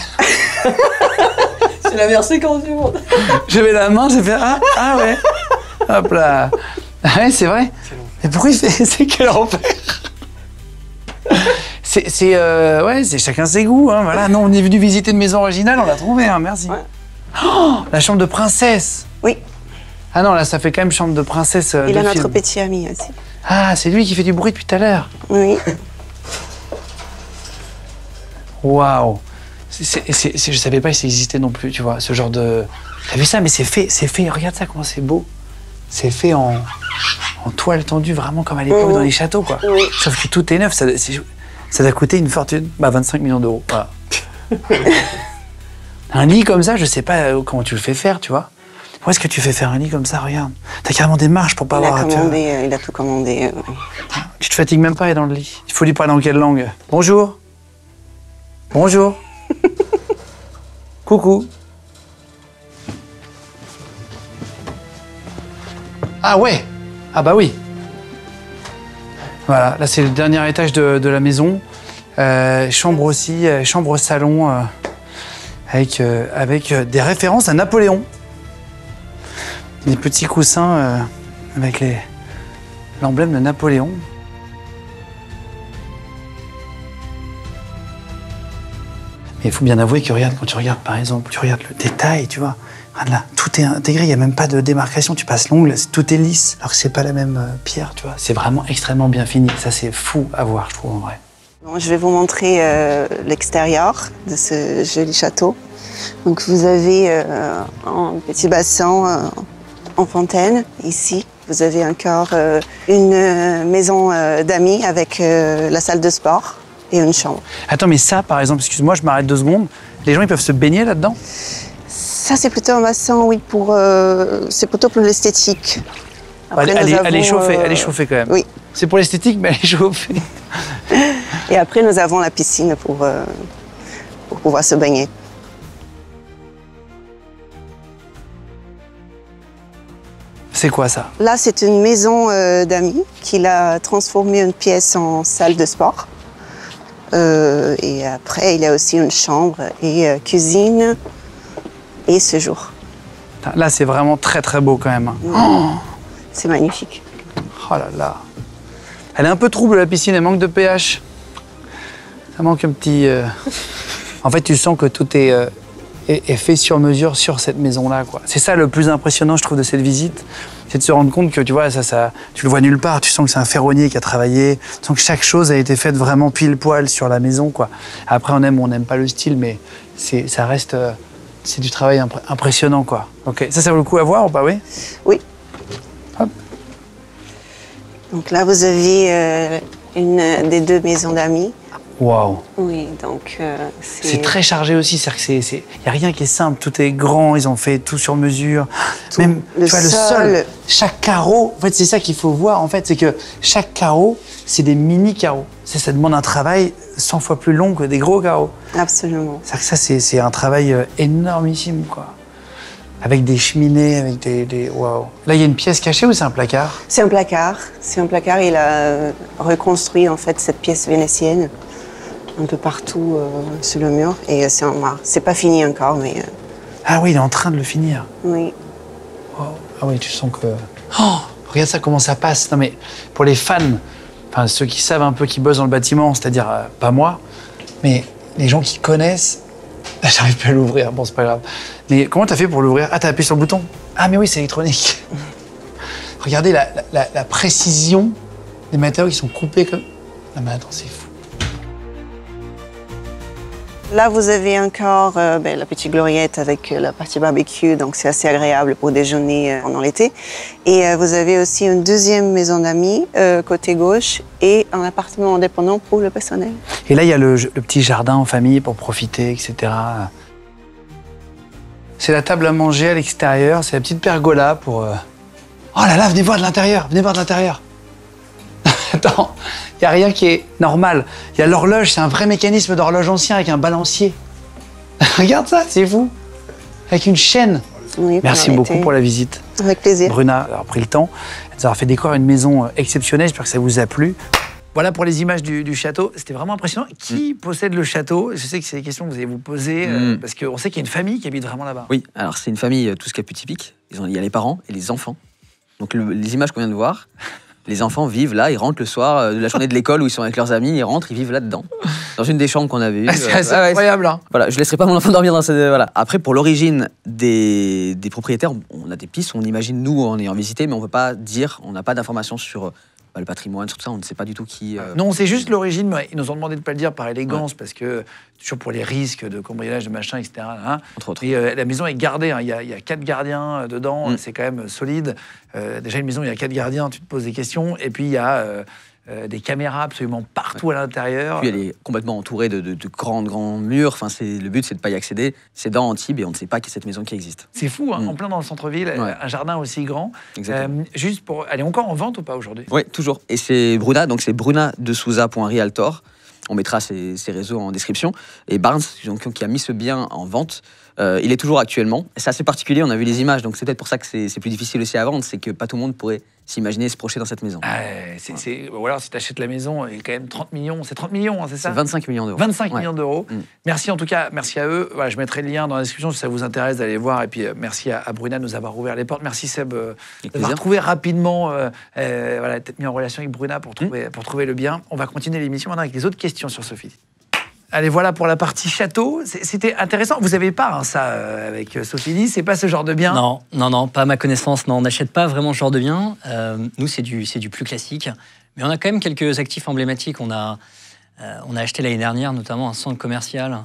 C'est la meilleure séquence du monde. J'avais la main, j'ai fait ah ouais. Hop là. Ah ouais, c'est vrai. Mais pourquoi il fait c'est quel enfer? Ouais, c'est chacun ses goûts. Hein, voilà. Non, on est venu visiter une maison originale, on l'a trouvée. Hein, merci. Ouais. Oh, la chambre de princesse. Oui. Ah non, là, ça fait quand même chambre de princesse. Il de a notre film. petit ami aussi. Ah, c'est lui qui fait du bruit depuis tout à l'heure. Oui. Waouh. Je savais pas que ça existait non plus, tu vois, ce genre de. T'as vu ça? Mais c'est fait. Regarde ça, comment c'est beau. C'est fait en toile tendue, vraiment comme à l'époque dans les châteaux, quoi. Oui. Sauf que tout est neuf. Ça doit coûter une fortune. Bah, 25 millions d'euros. Voilà. Un lit comme ça, je sais pas comment tu le fais faire, tu vois. Où est-ce que tu fais faire un lit comme ça? Regarde. T'as carrément des marches pour pas avoir à te... Il a tout commandé. Tu te fatigues même pas à être dans le lit. Il faut lui parler dans quelle langue? Bonjour. Bonjour. Coucou. Ah ouais. Ah bah oui. Voilà, là c'est le dernier étage de la maison. Chambre aussi, chambre-salon avec des références à Napoléon. Des petits coussins avec l'emblème de Napoléon. Mais il faut bien avouer que regarde, quand tu regardes par exemple, tu regardes le détail, tu vois. Regarde là, tout est intégré, il n'y a même pas de démarcation, tu passes l'ongle, tout est lisse. Alors que c'est pas la même pierre, tu vois. C'est vraiment extrêmement bien fini. Ça c'est fou à voir, je trouve en vrai. Bon, je vais vous montrer l'extérieur de ce joli château. Donc vous avez un petit bassin en fontaine ici. Vous avez encore une maison d'amis avec la salle de sport et une chambre. Attends, mais ça, par exemple, excuse-moi, je m'arrête 2 secondes. Les gens, ils peuvent se baigner là-dedans? Ça, c'est plutôt un bassin, oui, c'est plutôt pour l'esthétique. Elle est chauffée quand même. Oui. C'est pour l'esthétique, mais elle est chauffée. Et après, nous avons la piscine pour pouvoir se baigner. C'est quoi ça? Là, c'est une maison d'amis qu'il a transformée une pièce en salle de sport. Et après, il y a aussi une chambre et cuisine et séjour. Là, c'est vraiment très très beau quand même. Oh, c'est magnifique. Oh là là. Elle est un peu trouble la piscine, elle manque de pH. Ça manque un petit... En fait, tu sens que tout est fait sur mesure sur cette maison-là, quoi. C'est ça le plus impressionnant, je trouve, de cette visite. C'est de se rendre compte que, tu vois, tu le vois nulle part. Tu sens que c'est un ferronnier qui a travaillé. Tu sens que chaque chose a été faite vraiment pile-poil sur la maison, quoi. Après, on aime ou on n'aime pas le style, mais ça reste... c'est du travail impressionnant, quoi. Ok, ça vaut le coup à voir ou pas, oui? Oui. Hop. Donc là, vous avez une des 2 maisons d'amis. Waouh. Oui, donc C'est très chargé aussi, c'est-à-dire qu'il n'y a rien qui est simple, tout est grand, ils ont fait tout sur mesure. Tout. Même Le tu vois, le sol, chaque carreau, en fait c'est ça qu'il faut voir, en fait, c'est que chaque carreau, c'est des mini carreaux. Ça demande un travail 100 fois plus long que des gros carreaux. Absolument. C'est-à-dire que ça, c'est un travail énormissime, quoi. Avec des cheminées, avec des... Waouh. Là, il y a une pièce cachée ou c'est un placard? C'est un placard. C'est un placard, il a reconstruit en fait cette pièce vénitienne un peu partout sur le mur et c'est en marbre. C'est pas fini encore, mais... Ah oui, il est en train de le finir. Oui. Wow. Ah oui, tu sens que... Oh, regarde ça, comment ça passe. Non mais, pour les fans, enfin ceux qui savent un peu, qui bossent dans le bâtiment, c'est-à-dire pas moi, mais les gens qui connaissent... Ah, j'arrive pas à l'ouvrir, bon c'est pas grave. Mais comment t'as fait pour l'ouvrir? Ah, t'as appuyé sur le bouton? Ah mais oui, c'est électronique. Regardez la précision des matériaux qui sont coupés comme... Non mais attends, c'est fou. Là, vous avez encore la petite gloriette avec la partie barbecue, donc c'est assez agréable pour déjeuner pendant l'été. Et vous avez aussi une 2e maison d'amis côté gauche et un appartement indépendant pour le personnel. Et là, il y a le petit jardin en famille pour profiter, etc. C'est la table à manger à l'extérieur, c'est la petite pergola pour... Oh là là, venez voir de l'intérieur, venez voir de l'intérieur. Attends, il n'y a rien qui est normal. Il y a l'horloge, c'est un vrai mécanisme d'horloge ancien avec un balancier. Regarde ça, c'est fou. Avec une chaîne. Oui, Merci beaucoup pour la visite. Avec plaisir. Bruna a pris le temps de nous avoir fait décorer une maison exceptionnelle. J'espère que ça vous a plu. Voilà pour les images du château. C'était vraiment impressionnant. Qui possède le château? Je sais que c'est des questions que vous allez vous poser, parce qu'on sait qu'il y a une famille qui habite vraiment là-bas. Oui, alors c'est une famille, tout ce qui est plus typique. Il y a les parents et les enfants. Donc les images qu'on vient de voir, les enfants vivent là, ils rentrent le soir de la journée de l'école où ils sont avec leurs amis, ils rentrent, ils vivent là-dedans. Dans une des chambres qu'on avait eues. C'est incroyable. Hein. Voilà, je laisserai pas mon enfant dormir dans cette... Voilà. Après, pour l'origine des propriétaires, on a des pistes, on imagine nous en ayant visité, mais on ne peut pas dire, on n'a pas d'informations sur le patrimoine, sur tout ça, on ne sait pas du tout qui... Non, c'est juste l'origine, mais ils nous ont demandé de ne pas le dire par élégance, parce que, toujours pour les risques de cambriolage, de machin, etc. Hein. Entre autres. Et, la maison est gardée, hein. Il y a 4 gardiens dedans, c'est quand même solide. Déjà, une maison, il y a 4 gardiens, tu te poses des questions, et puis il y a... des caméras absolument partout à l'intérieur. Puis elle est complètement entourée de grands murs. Enfin, le but, c'est de ne pas y accéder. C'est dans Antibes et on ne sait pas qu'il y a cette maison qui existe. C'est fou, hein, en plein dans le centre-ville, un jardin aussi grand. Exactement. Juste pour... Elle est encore en vente ou pas aujourd'hui? Oui, toujours. Et c'est Bruna, donc c'est brunadesouza.realtor. On mettra ses réseaux en description. Et Barnes, donc, qui a mis ce bien en vente, il est toujours actuellement. C'est assez particulier, on a vu les images, donc c'est peut-être pour ça que c'est plus difficile aussi à vendre, c'est que pas tout le monde pourrait s'imaginer se projeter dans cette maison. Ou alors si tu achètes la maison, il y a quand même 30 millions, c'est 30 millions, hein, c'est ça? C'est 25 millions d'euros. 25 millions d'euros. Merci en tout cas, merci à eux. Voilà, je mettrai le lien dans la description si ça vous intéresse d'aller voir. Et puis merci à Bruna de nous avoir ouvert les portes. Merci Seb d'avoir trouvé rapidement, peut-être mis en relation avec Bruna pour trouver le bien. On va continuer l'émission maintenant avec les autres questions sur Sophie. Allez, voilà pour la partie château. C'était intéressant. Vous avez pas ça avec Sophie, c'est pas ce genre de bien? Non, pas à ma connaissance. Non, on n'achète pas vraiment ce genre de bien. Nous, c'est du plus classique. Mais on a quand même quelques actifs emblématiques. On a acheté l'année dernière notamment un centre commercial,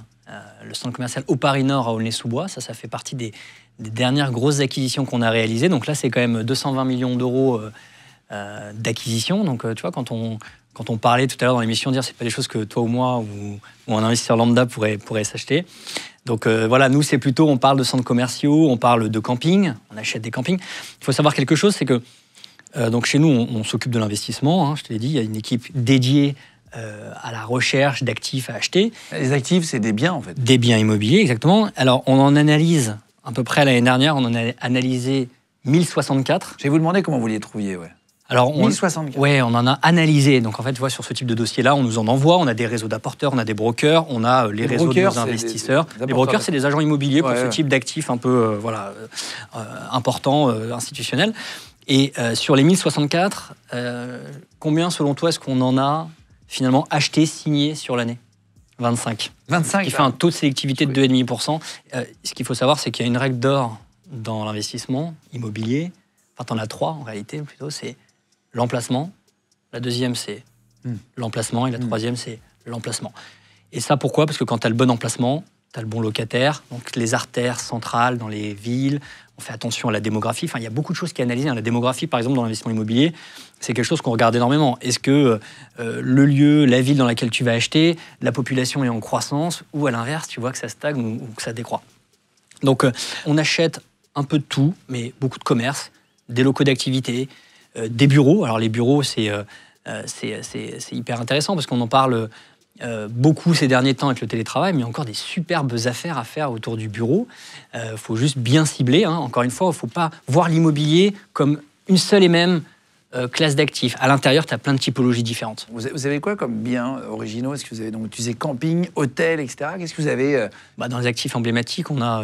le centre commercial au Paris Nord à Aulnay-sous-Bois. Ça fait partie des dernières grosses acquisitions qu'on a réalisées. Donc là, c'est quand même 220 millions d'euros d'acquisition. Donc tu vois, quand on parlait tout à l'heure dans l'émission, dire c'est pas des choses que toi ou moi ou un investisseur lambda pourrait s'acheter. Donc voilà, nous c'est plutôt, on parle de centres commerciaux, on parle de camping, on achète des campings. Il faut savoir quelque chose, c'est que donc chez nous on s'occupe de l'investissement, hein, je te l'ai dit, il y a une équipe dédiée à la recherche d'actifs à acheter. Les actifs, c'est des biens en fait. Des biens immobiliers, exactement. Alors on en analyse à peu près l'année dernière, on en a analysé 1064. Je vais vous demander comment vous les trouviez, ouais. Alors, 1064. Ouais, on en a analysé. Donc, en fait, tu vois, sur ce type de dossier-là, on nous en envoie. On a des réseaux d'apporteurs, on a des brokers, on a les réseaux de nos investisseurs. Les brokers, c'est des agents immobiliers pour ce type d'actifs un peu importants, institutionnels. Et sur les 1064, combien, selon toi, est-ce qu'on en a finalement acheté, signé sur l'année? 25. 25. Ce qui fait un taux de sélectivité de 2,5%. Ce qu'il faut savoir, c'est qu'il y a une règle d'or dans l'investissement immobilier. Enfin, t'en as 3 en réalité, plutôt. C'est l'emplacement, la deuxième c'est l'emplacement et la troisième c'est l'emplacement. Et ça pourquoi? Parce que quand tu as le bon emplacement, tu as le bon locataire, donc les artères centrales dans les villes, on fait attention à la démographie, enfin il y a beaucoup de choses qui analysent. La démographie par exemple dans l'investissement immobilier, c'est quelque chose qu'on regarde énormément. Est-ce que le lieu, la ville dans laquelle tu vas acheter, la population est en croissance ou à l'inverse tu vois que ça stagne ou que ça décroît? Donc on achète un peu de tout, mais beaucoup de commerce, des locaux d'activité, des bureaux. Alors les bureaux, c'est hyper intéressant parce qu'on en parle beaucoup ces derniers temps avec le télétravail, mais il y a encore des superbes affaires à faire autour du bureau. Faut juste bien cibler. Hein. Encore une fois, il ne faut pas voir l'immobilier comme une seule et même classe d'actifs. À l'intérieur, tu as plein de typologies différentes. Vous avez quoi comme biens originaux? Est-ce que vous avez donc utilisé camping, hôtel, etc. Qu'est-ce que vous avez Dans les actifs emblématiques, on a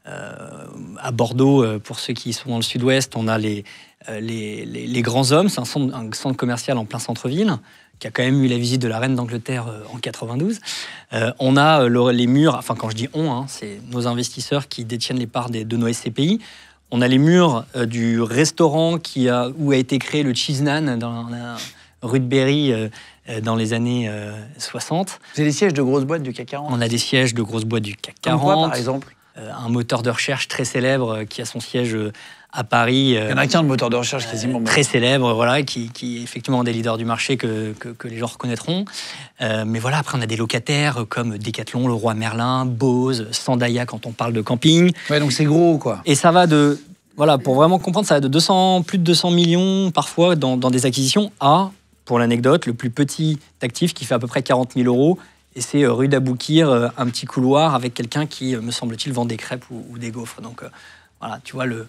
à Bordeaux, pour ceux qui sont dans le sud-ouest, on a les Grands Hommes. C'est un centre commercial en plein centre-ville qui a quand même eu la visite de la reine d'Angleterre en 92. On a les murs, enfin quand je dis on, hein, c'est nos investisseurs qui détiennent les parts de nos SCPI. On a les murs du restaurant où a été créé le Cheese Nan dans la rue de Berry dans les années 60. Vous avez des sièges de grosses boîtes du CAC 40? On a des sièges de grosses boîtes du CAC 40. Comme quoi, par exemple? Un moteur de recherche très célèbre qui a son siège à Paris. Il y en a qu'un de moteur de recherche quasiment. Très célèbre, voilà, qui est effectivement un des leaders du marché que les gens reconnaîtront. Mais voilà, après on a des locataires comme Decathlon, Leroy Merlin, Bose, Sandaya quand on parle de camping. Ouais, donc c'est gros, quoi. Et ça va de, voilà, pour vraiment comprendre, ça va de plus de 200 millions parfois dans des acquisitions à, pour l'anecdote, le plus petit actif qui fait à peu près 40 000 euros. Et c'est rue d'Aboukir, un petit couloir avec quelqu'un qui, me semble-t-il, vend des crêpes ou des gaufres. Donc Voilà, tu vois, le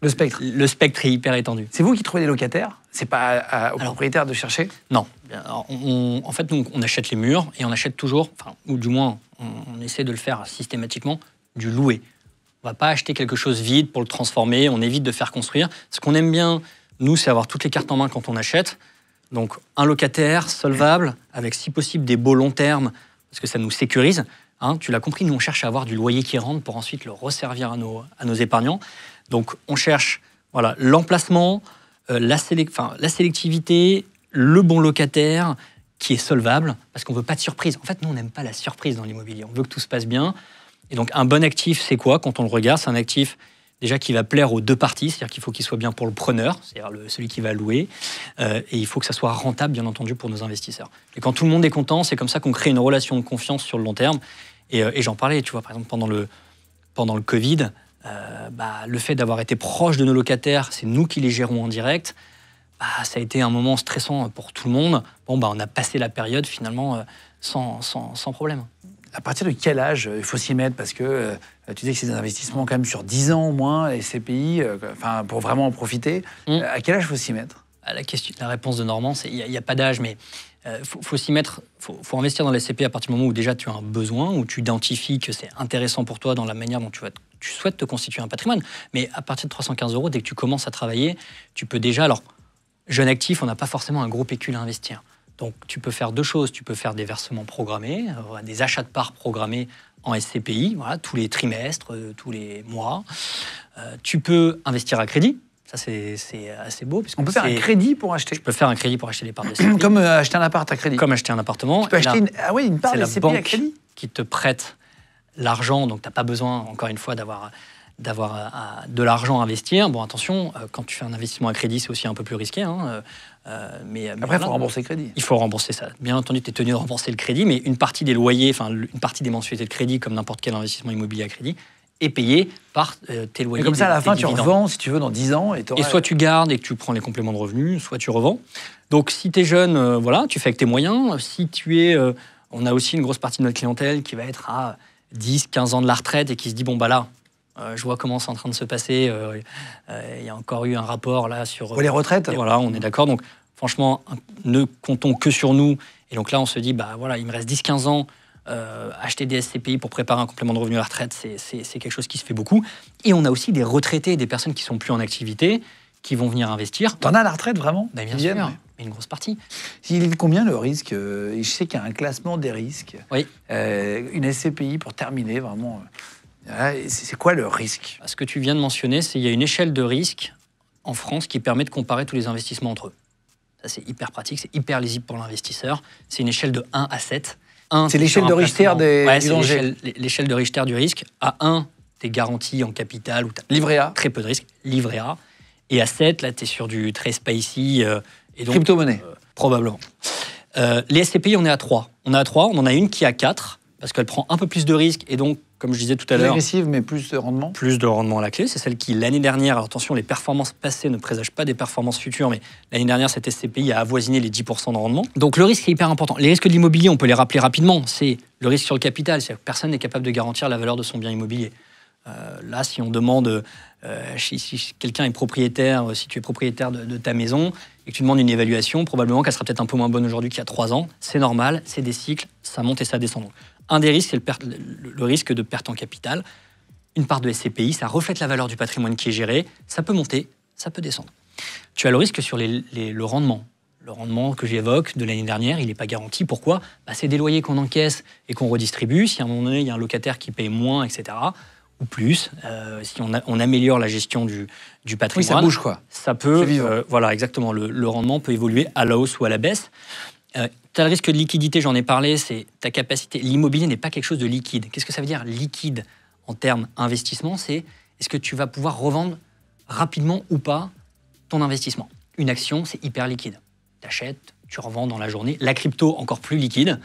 spectre. Le spectre est hyper étendu. C'est vous qui trouvez les locataires? C'est pas aux propriétaires de chercher? Non. Alors, en fait, nous, on achète les murs et on achète toujours, ou du moins, on essaie de le faire systématiquement, du loué. On ne va pas acheter quelque chose vide pour le transformer, on évite de faire construire. Ce qu'on aime bien, nous, c'est avoir toutes les cartes en main quand on achète. Donc, un locataire solvable, avec si possible des baux long terme, parce que ça nous sécurise. Hein, tu l'as compris, nous, on cherche à avoir du loyer qui rentre pour ensuite le resservir à nos épargnants. Donc, on cherche l'emplacement, la sélectivité, le bon locataire qui est solvable, parce qu'on ne veut pas de surprise. En fait, nous, on n'aime pas la surprise dans l'immobilier. On veut que tout se passe bien. Et donc, un bon actif, c'est quoi? Quand on le regarde, c'est un actif déjà qui va plaire aux deux parties, c'est-à-dire qu'il faut qu'il soit bien pour le preneur, c'est-à-dire celui qui va louer, et il faut que ça soit rentable, bien entendu, pour nos investisseurs. Et quand tout le monde est content, c'est comme ça qu'on crée une relation de confiance sur le long terme. Et j'en parlais, tu vois, par exemple, pendant le Covid, le fait d'avoir été proche de nos locataires, c'est nous qui les gérons en direct, ça a été un moment stressant pour tout le monde. Bon, on a passé la période, finalement, sans problème. À partir de quel âge il faut s'y mettre? Parce que tu dis que c'est des investissements quand même sur 10 ans au moins, les SCPI, pour vraiment en profiter. À quel âge il faut s'y mettre? La réponse de Normand, c'est il n'y a pas d'âge, mais faut s'y mettre. Faut investir dans les SCPI à partir du moment où déjà tu as un besoin, où tu identifies que c'est intéressant pour toi dans la manière dont tu souhaites te constituer un patrimoine. Mais à partir de 315 €, dès que tu commences à travailler, tu peux déjà... Alors, jeune actif, on n'a pas forcément un gros pécule à investir. Donc, tu peux faire deux choses. Tu peux faire des versements programmés, des achats de parts programmés en SCPI, tous les trimestres, tous les mois. Tu peux investir à crédit. Ça, c'est assez beau. On peut faire un crédit pour acheter? Tu peux faire un crédit pour acheter des parts de SCPI. Comme acheter un appart à crédit? Comme acheter un appartement. Tu peux acheter une part de SCPI à crédit? C'est la banque qui te prête l'argent. Donc, tu n'as pas besoin, encore une fois, d'avoir de l'argent à investir. Bon, attention, quand tu fais un investissement à crédit, c'est aussi un peu plus risqué. Mais après, il faut rembourser le crédit. Il faut rembourser ça. Bien entendu, tu es tenu de rembourser le crédit, mais une partie des loyers, une partie des mensualités de crédit, comme n'importe quel investissement immobilier à crédit, est payé par tes loyers. Et comme ça, à la fin, tu revends, si tu veux, dans 10 ans. Et soit tu gardes et que tu prends les compléments de revenus, soit tu revends. Donc, si tu es jeune, tu fais avec tes moyens. Si tu es... on a aussi une grosse partie de notre clientèle qui va être à 10, 15 ans de la retraite et qui se dit, je vois comment c'est en train de se passer. Il y a encore eu un rapport là sur... Pour les retraites. Voilà, on est d'accord. Donc, franchement, ne comptons que sur nous. Et donc là, on se dit, il me reste 10-15 ans. Acheter des SCPI pour préparer un complément de revenu à la retraite, c'est quelque chose qui se fait beaucoup. Et on a aussi des retraités, des personnes qui sont plus en activité, qui vont venir investir. T'en as à la retraite, vraiment? Bien sûr, mais une grosse partie. Il est combien le risque? Je sais qu'il y a un classement des risques. Oui. Une SCPI, pour terminer, vraiment... C'est quoi le risque? Ce que tu viens de mentionner, c'est qu'il y a une échelle de risque en France qui permet de comparer tous les investissements entre eux. Ça, c'est hyper pratique, c'est hyper lisible pour l'investisseur. C'est une échelle de 1 à 7. C'est l'échelle de Richter du danger. L'échelle de Richter du risque. À 1, tu es garanti en capital, ou tu as livret A. Très peu de risque, livret A. Et à 7, là, tu es sur du très spicy. Crypto-monnaie. Probablement. Les SCPI, on est à 3. On en a une qui est à 4, parce qu'elle prend un peu plus de risques, et donc, comme je disais tout à l'heure... Plus agressive, mais plus de rendement? Plus de rendement à la clé. C'est celle qui, l'année dernière... Alors attention, les performances passées ne présagent pas des performances futures, mais l'année dernière, cette SCPI a avoisiné les 10% de rendement. Donc le risque est hyper important. Les risques de l'immobilier, on peut les rappeler rapidement. C'est le risque sur le capital. C'est-à-dire que personne n'est capable de garantir la valeur de son bien immobilier. Là, si on demande... si quelqu'un est propriétaire, si tu es propriétaire de ta maison et que tu demandes une évaluation, probablement qu'elle sera peut-être un peu moins bonne aujourd'hui qu'il y a 3 ans. C'est normal, c'est des cycles, ça monte et ça descend. Donc, un des risques, c'est le risque de perte en capital. Une part de SCPI, ça reflète la valeur du patrimoine qui est géré. Ça peut monter, ça peut descendre. Tu as le risque sur le rendement. Le rendement que j'évoque de l'année dernière, il n'est pas garanti. Pourquoi? C'est des loyers qu'on encaisse et qu'on redistribue. Si à un moment donné, il y a un locataire qui paye moins, etc., ou plus, si on améliore la gestion du patrimoine... Oui, ça bouge, quoi. Ça peut... voilà, exactement. Le rendement peut évoluer à la hausse ou à la baisse. Tu as le risque de liquidité, j'en ai parlé, c'est ta capacité. L'immobilier n'est pas quelque chose de liquide. Qu'est-ce que ça veut dire, liquide, en termes investissement? C'est est-ce que tu vas pouvoir revendre rapidement ou pas ton investissement? Une action, c'est hyper liquide. Tu achètes, tu revends dans la journée. La crypto, encore plus liquide.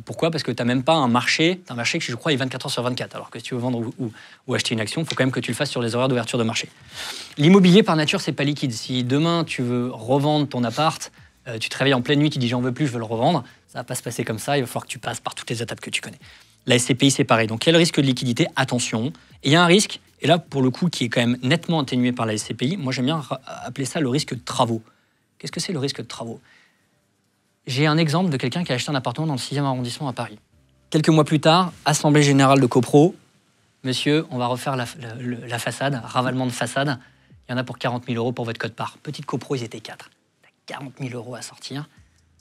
Pourquoi? Parce que tu n'as même pas un marché qui, je crois, est 24 heures sur 24. Alors que si tu veux vendre ou acheter une action, il faut quand même que tu le fasses sur les horaires d'ouverture de marché. L'immobilier, par nature, c'est pas liquide. Si demain, tu veux revendre ton appart, tu te réveilles en pleine nuit, tu dis j'en veux plus, je veux le revendre, ça va pas se passer comme ça, il va falloir que tu passes par toutes les étapes que tu connais. La SCPI, c'est pareil. Donc, quel risque de liquidité? Attention. Et il y a un risque Et là, pour le coup, qui est quand même nettement atténué par la SCPI, moi j'aime bien appeler ça le risque de travaux. Qu'est-ce que c'est le risque de travaux? J'ai un exemple de quelqu'un qui a acheté un appartement dans le 6e arrondissement à Paris. Quelques mois plus tard, assemblée générale de copro. Monsieur, on va refaire la façade, ravalement de façade. Il y en a pour 40 000 € pour votre code-part. Petite copro, ils étaient 4. T'as 40 000 € à sortir.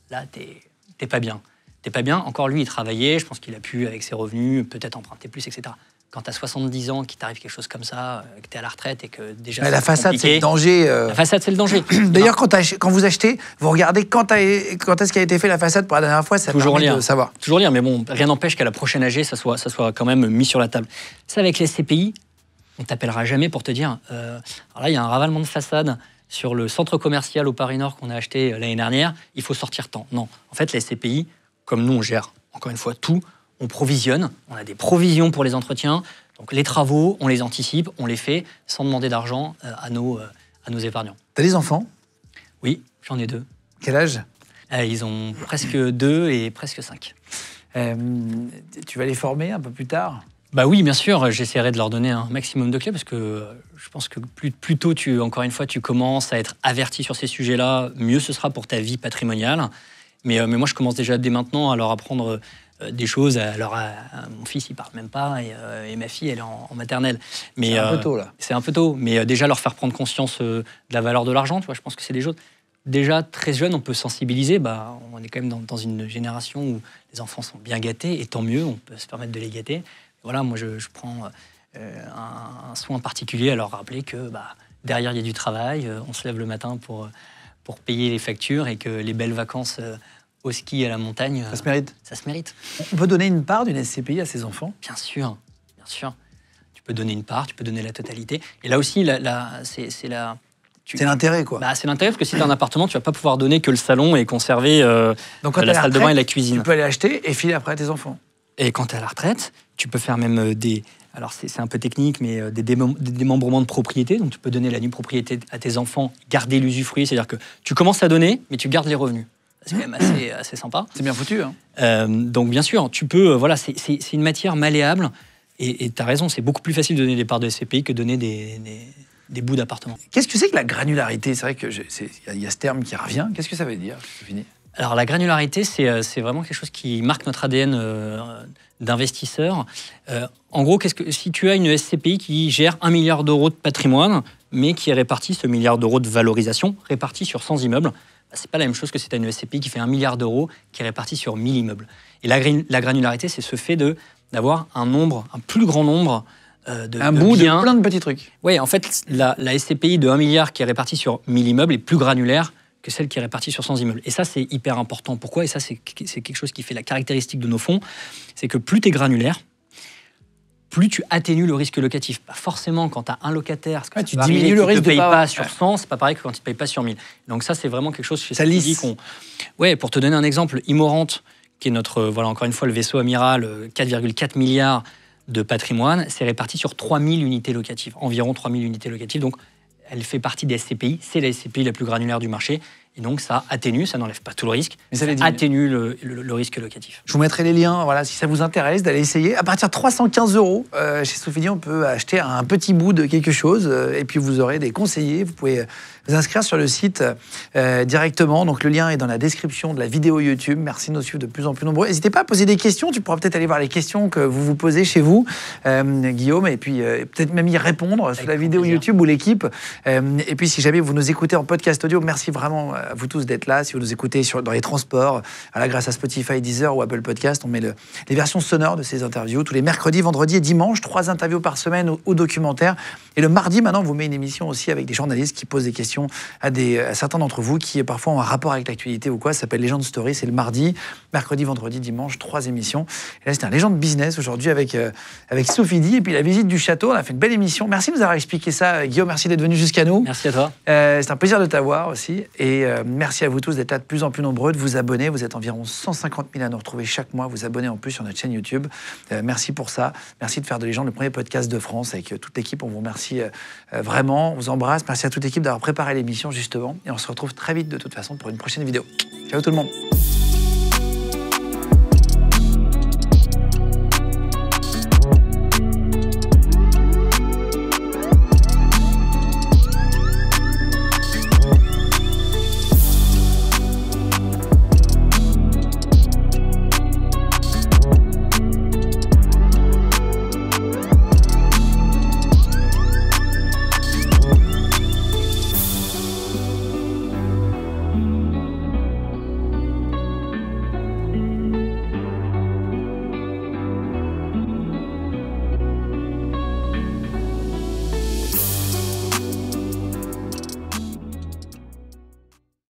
Là, t'es pas bien. T'es pas bien. Encore lui, il travaillait. Je pense qu'il a pu, avec ses revenus, peut-être emprunter plus, etc. Quand tu as 70 ans, qu'il t'arrive quelque chose comme ça, que tu es à la retraite et que déjà. Mais la façade, c'est le danger. La façade, c'est le danger. D'ailleurs, quand vous achetez, vous regardez quand est-ce qu'a été fait la façade pour la dernière fois, ça permet de savoir. Toujours lire, mais bon, rien n'empêche qu'à la prochaine AG, ça soit quand même mis sur la table. Ça, avec les SCPI, on ne t'appellera jamais pour te dire alors là, il y a un ravalement de façade sur le centre commercial au Paris Nord qu'on a acheté l'année dernière, il faut sortir tant. Non. En fait, les SCPI, comme nous, on gère, encore une fois, tout. On provisionne, on a des provisions pour les entretiens. Donc les travaux, on les anticipe, on les fait sans demander d'argent à nos épargnants. T'as des enfants? Oui, j'en ai 2. Quel âge? Ils ont presque 2 et presque 5. Tu vas les former un peu plus tard? Bah oui, bien sûr, j'essaierai de leur donner un maximum de clés parce que je pense que plus tôt, encore une fois, tu commences à être averti sur ces sujets-là, mieux ce sera pour ta vie patrimoniale. Mais moi, je commence déjà dès maintenant à leur apprendre des choses. Alors, mon fils, il parle même pas et ma fille, elle est en maternelle. C'est un peu tôt, là. C'est un peu tôt, mais déjà leur faire prendre conscience de la valeur de l'argent, tu vois, je pense que c'est des choses. Déjà, très jeune, on peut sensibiliser. Bah, on est quand même dans une génération où les enfants sont bien gâtés, et tant mieux, on peut se permettre de les gâter. Voilà, moi, je prends un soin particulier à leur rappeler que derrière, il y a du travail, on se lève le matin pour payer les factures et que les belles vacances au ski et à la montagne, ça se mérite. Ça se mérite. On peut donner une part d'une SCPI à ses enfants? Bien sûr, bien sûr. Tu peux donner une part, tu peux donner la totalité. Et là aussi, c'est l'intérêt, quoi. C'est l'intérêt, parce que si tu as un appartement, tu vas pas pouvoir donner que le salon et conserver donc, la salle de bain et la cuisine. Tu peux aller acheter et filer après à tes enfants. Et quand tu es à la retraite, tu peux faire même alors c'est un peu technique, mais des démembrements de propriété. Donc tu peux donner la nue propriété à tes enfants, garder l'usufruit. C'est-à-dire que tu commences à donner, mais tu gardes les revenus. C'est quand même assez sympa. C'est bien foutu. Hein. Donc bien sûr, tu peux. Voilà, c'est une matière malléable. Et tu as raison, c'est beaucoup plus facile de donner des parts de SCPI que de donner des bouts d'appartements. Qu'est-ce que c'est que la granularité? C'est vrai qu'il y a ce terme qui revient. Qu'est-ce que ça veut dire? Alors la granularité, c'est vraiment quelque chose qui marque notre ADN d'investisseur. En gros, si tu as une SCPI qui gère 1 milliard d'euros de patrimoine, mais qui est réparti, ce milliard d'euros de valorisation, réparti sur 100 immeubles, c'est pas la même chose que si tu as une SCPI qui fait 1 milliard d'euros, qui est réparti sur 1000 immeubles. Et la granularité, c'est ce fait d'avoir un plus grand nombre un bout biens. De plein de petits trucs. Oui, en fait, la SCPI de 1 milliard qui est répartie sur 1000 immeubles est plus granulaire que celle qui est répartie sur 100 immeubles. Et ça, c'est hyper important. Pourquoi? Et ça, c'est quelque chose qui fait la caractéristique de nos fonds. C'est que plus tu es granulaire, plus tu atténues le risque locatif. Pas forcément quand tu as un locataire, parce que tu diminues le risque de ne pas pas sur 100, c'est pas pareil que quand il ne te paye pas sur 1000. Donc ça, c'est vraiment quelque chose chez Salis. Ouais, pour te donner un exemple, Immorente, qui est notre, encore une fois, le vaisseau amiral, 4,4 milliards de patrimoine, c'est réparti sur 3000 unités locatives, environ 3000 unités locatives. Donc, elle fait partie des SCPI, c'est la SCPI la plus granulaire du marché. Et donc, ça atténue, ça n'enlève pas tout le risque, mais ça atténue le risque locatif. Je vous mettrai les liens, voilà, si ça vous intéresse, d'aller essayer. À partir de 315 €, chez Sofidy, on peut acheter un petit bout de quelque chose, et puis vous aurez des conseillers. Vous pouvez vous inscrire sur le site directement. Donc, le lien est dans la description de la vidéo YouTube. Merci de nous suivre de plus en plus nombreux. N'hésitez pas à poser des questions. Tu pourras peut-être aller voir les questions que vous vous posez chez vous, Guillaume, et puis peut-être même y répondre sur la vidéo YouTube ou l'équipe. Et puis, si jamais vous nous écoutez en podcast audio, merci vraiment à vous tous d'être là. Si vous nous écoutez dans les transports, grâce à Spotify, Deezer ou Apple Podcast, on met les versions sonores de ces interviews tous les mercredis, vendredis et dimanches, 3 interviews par semaine au documentaire. Et le mardi, maintenant, on vous met une émission aussi avec des journalistes qui posent des questions à certains d'entre vous qui parfois ont un rapport avec l'actualité ou quoi. Ça s'appelle Legend Story. C'est le mardi, mercredi, vendredi, dimanche, 3 émissions. Et là, c'était un Legend Business aujourd'hui avec Sofidy et puis la visite du château. On a fait une belle émission. Merci de nous avoir expliqué ça, Guillaume. Merci d'être venu jusqu'à nous. Merci à toi. C'est un plaisir de t'avoir aussi. Et merci à vous tous d'être là de plus en plus nombreux, de vous abonner. Vous êtes environ 150 000 à nous retrouver chaque mois. Vous abonnez en plus sur notre chaîne YouTube. Merci pour ça. Merci de faire de Legend le premier podcast de France avec toute l'équipe. On vous remercie vraiment. On vous embrasse. Merci à toute l'équipe d'avoir préparé l'émission justement. Et on se retrouve très vite de toute façon pour une prochaine vidéo. Ciao tout le monde.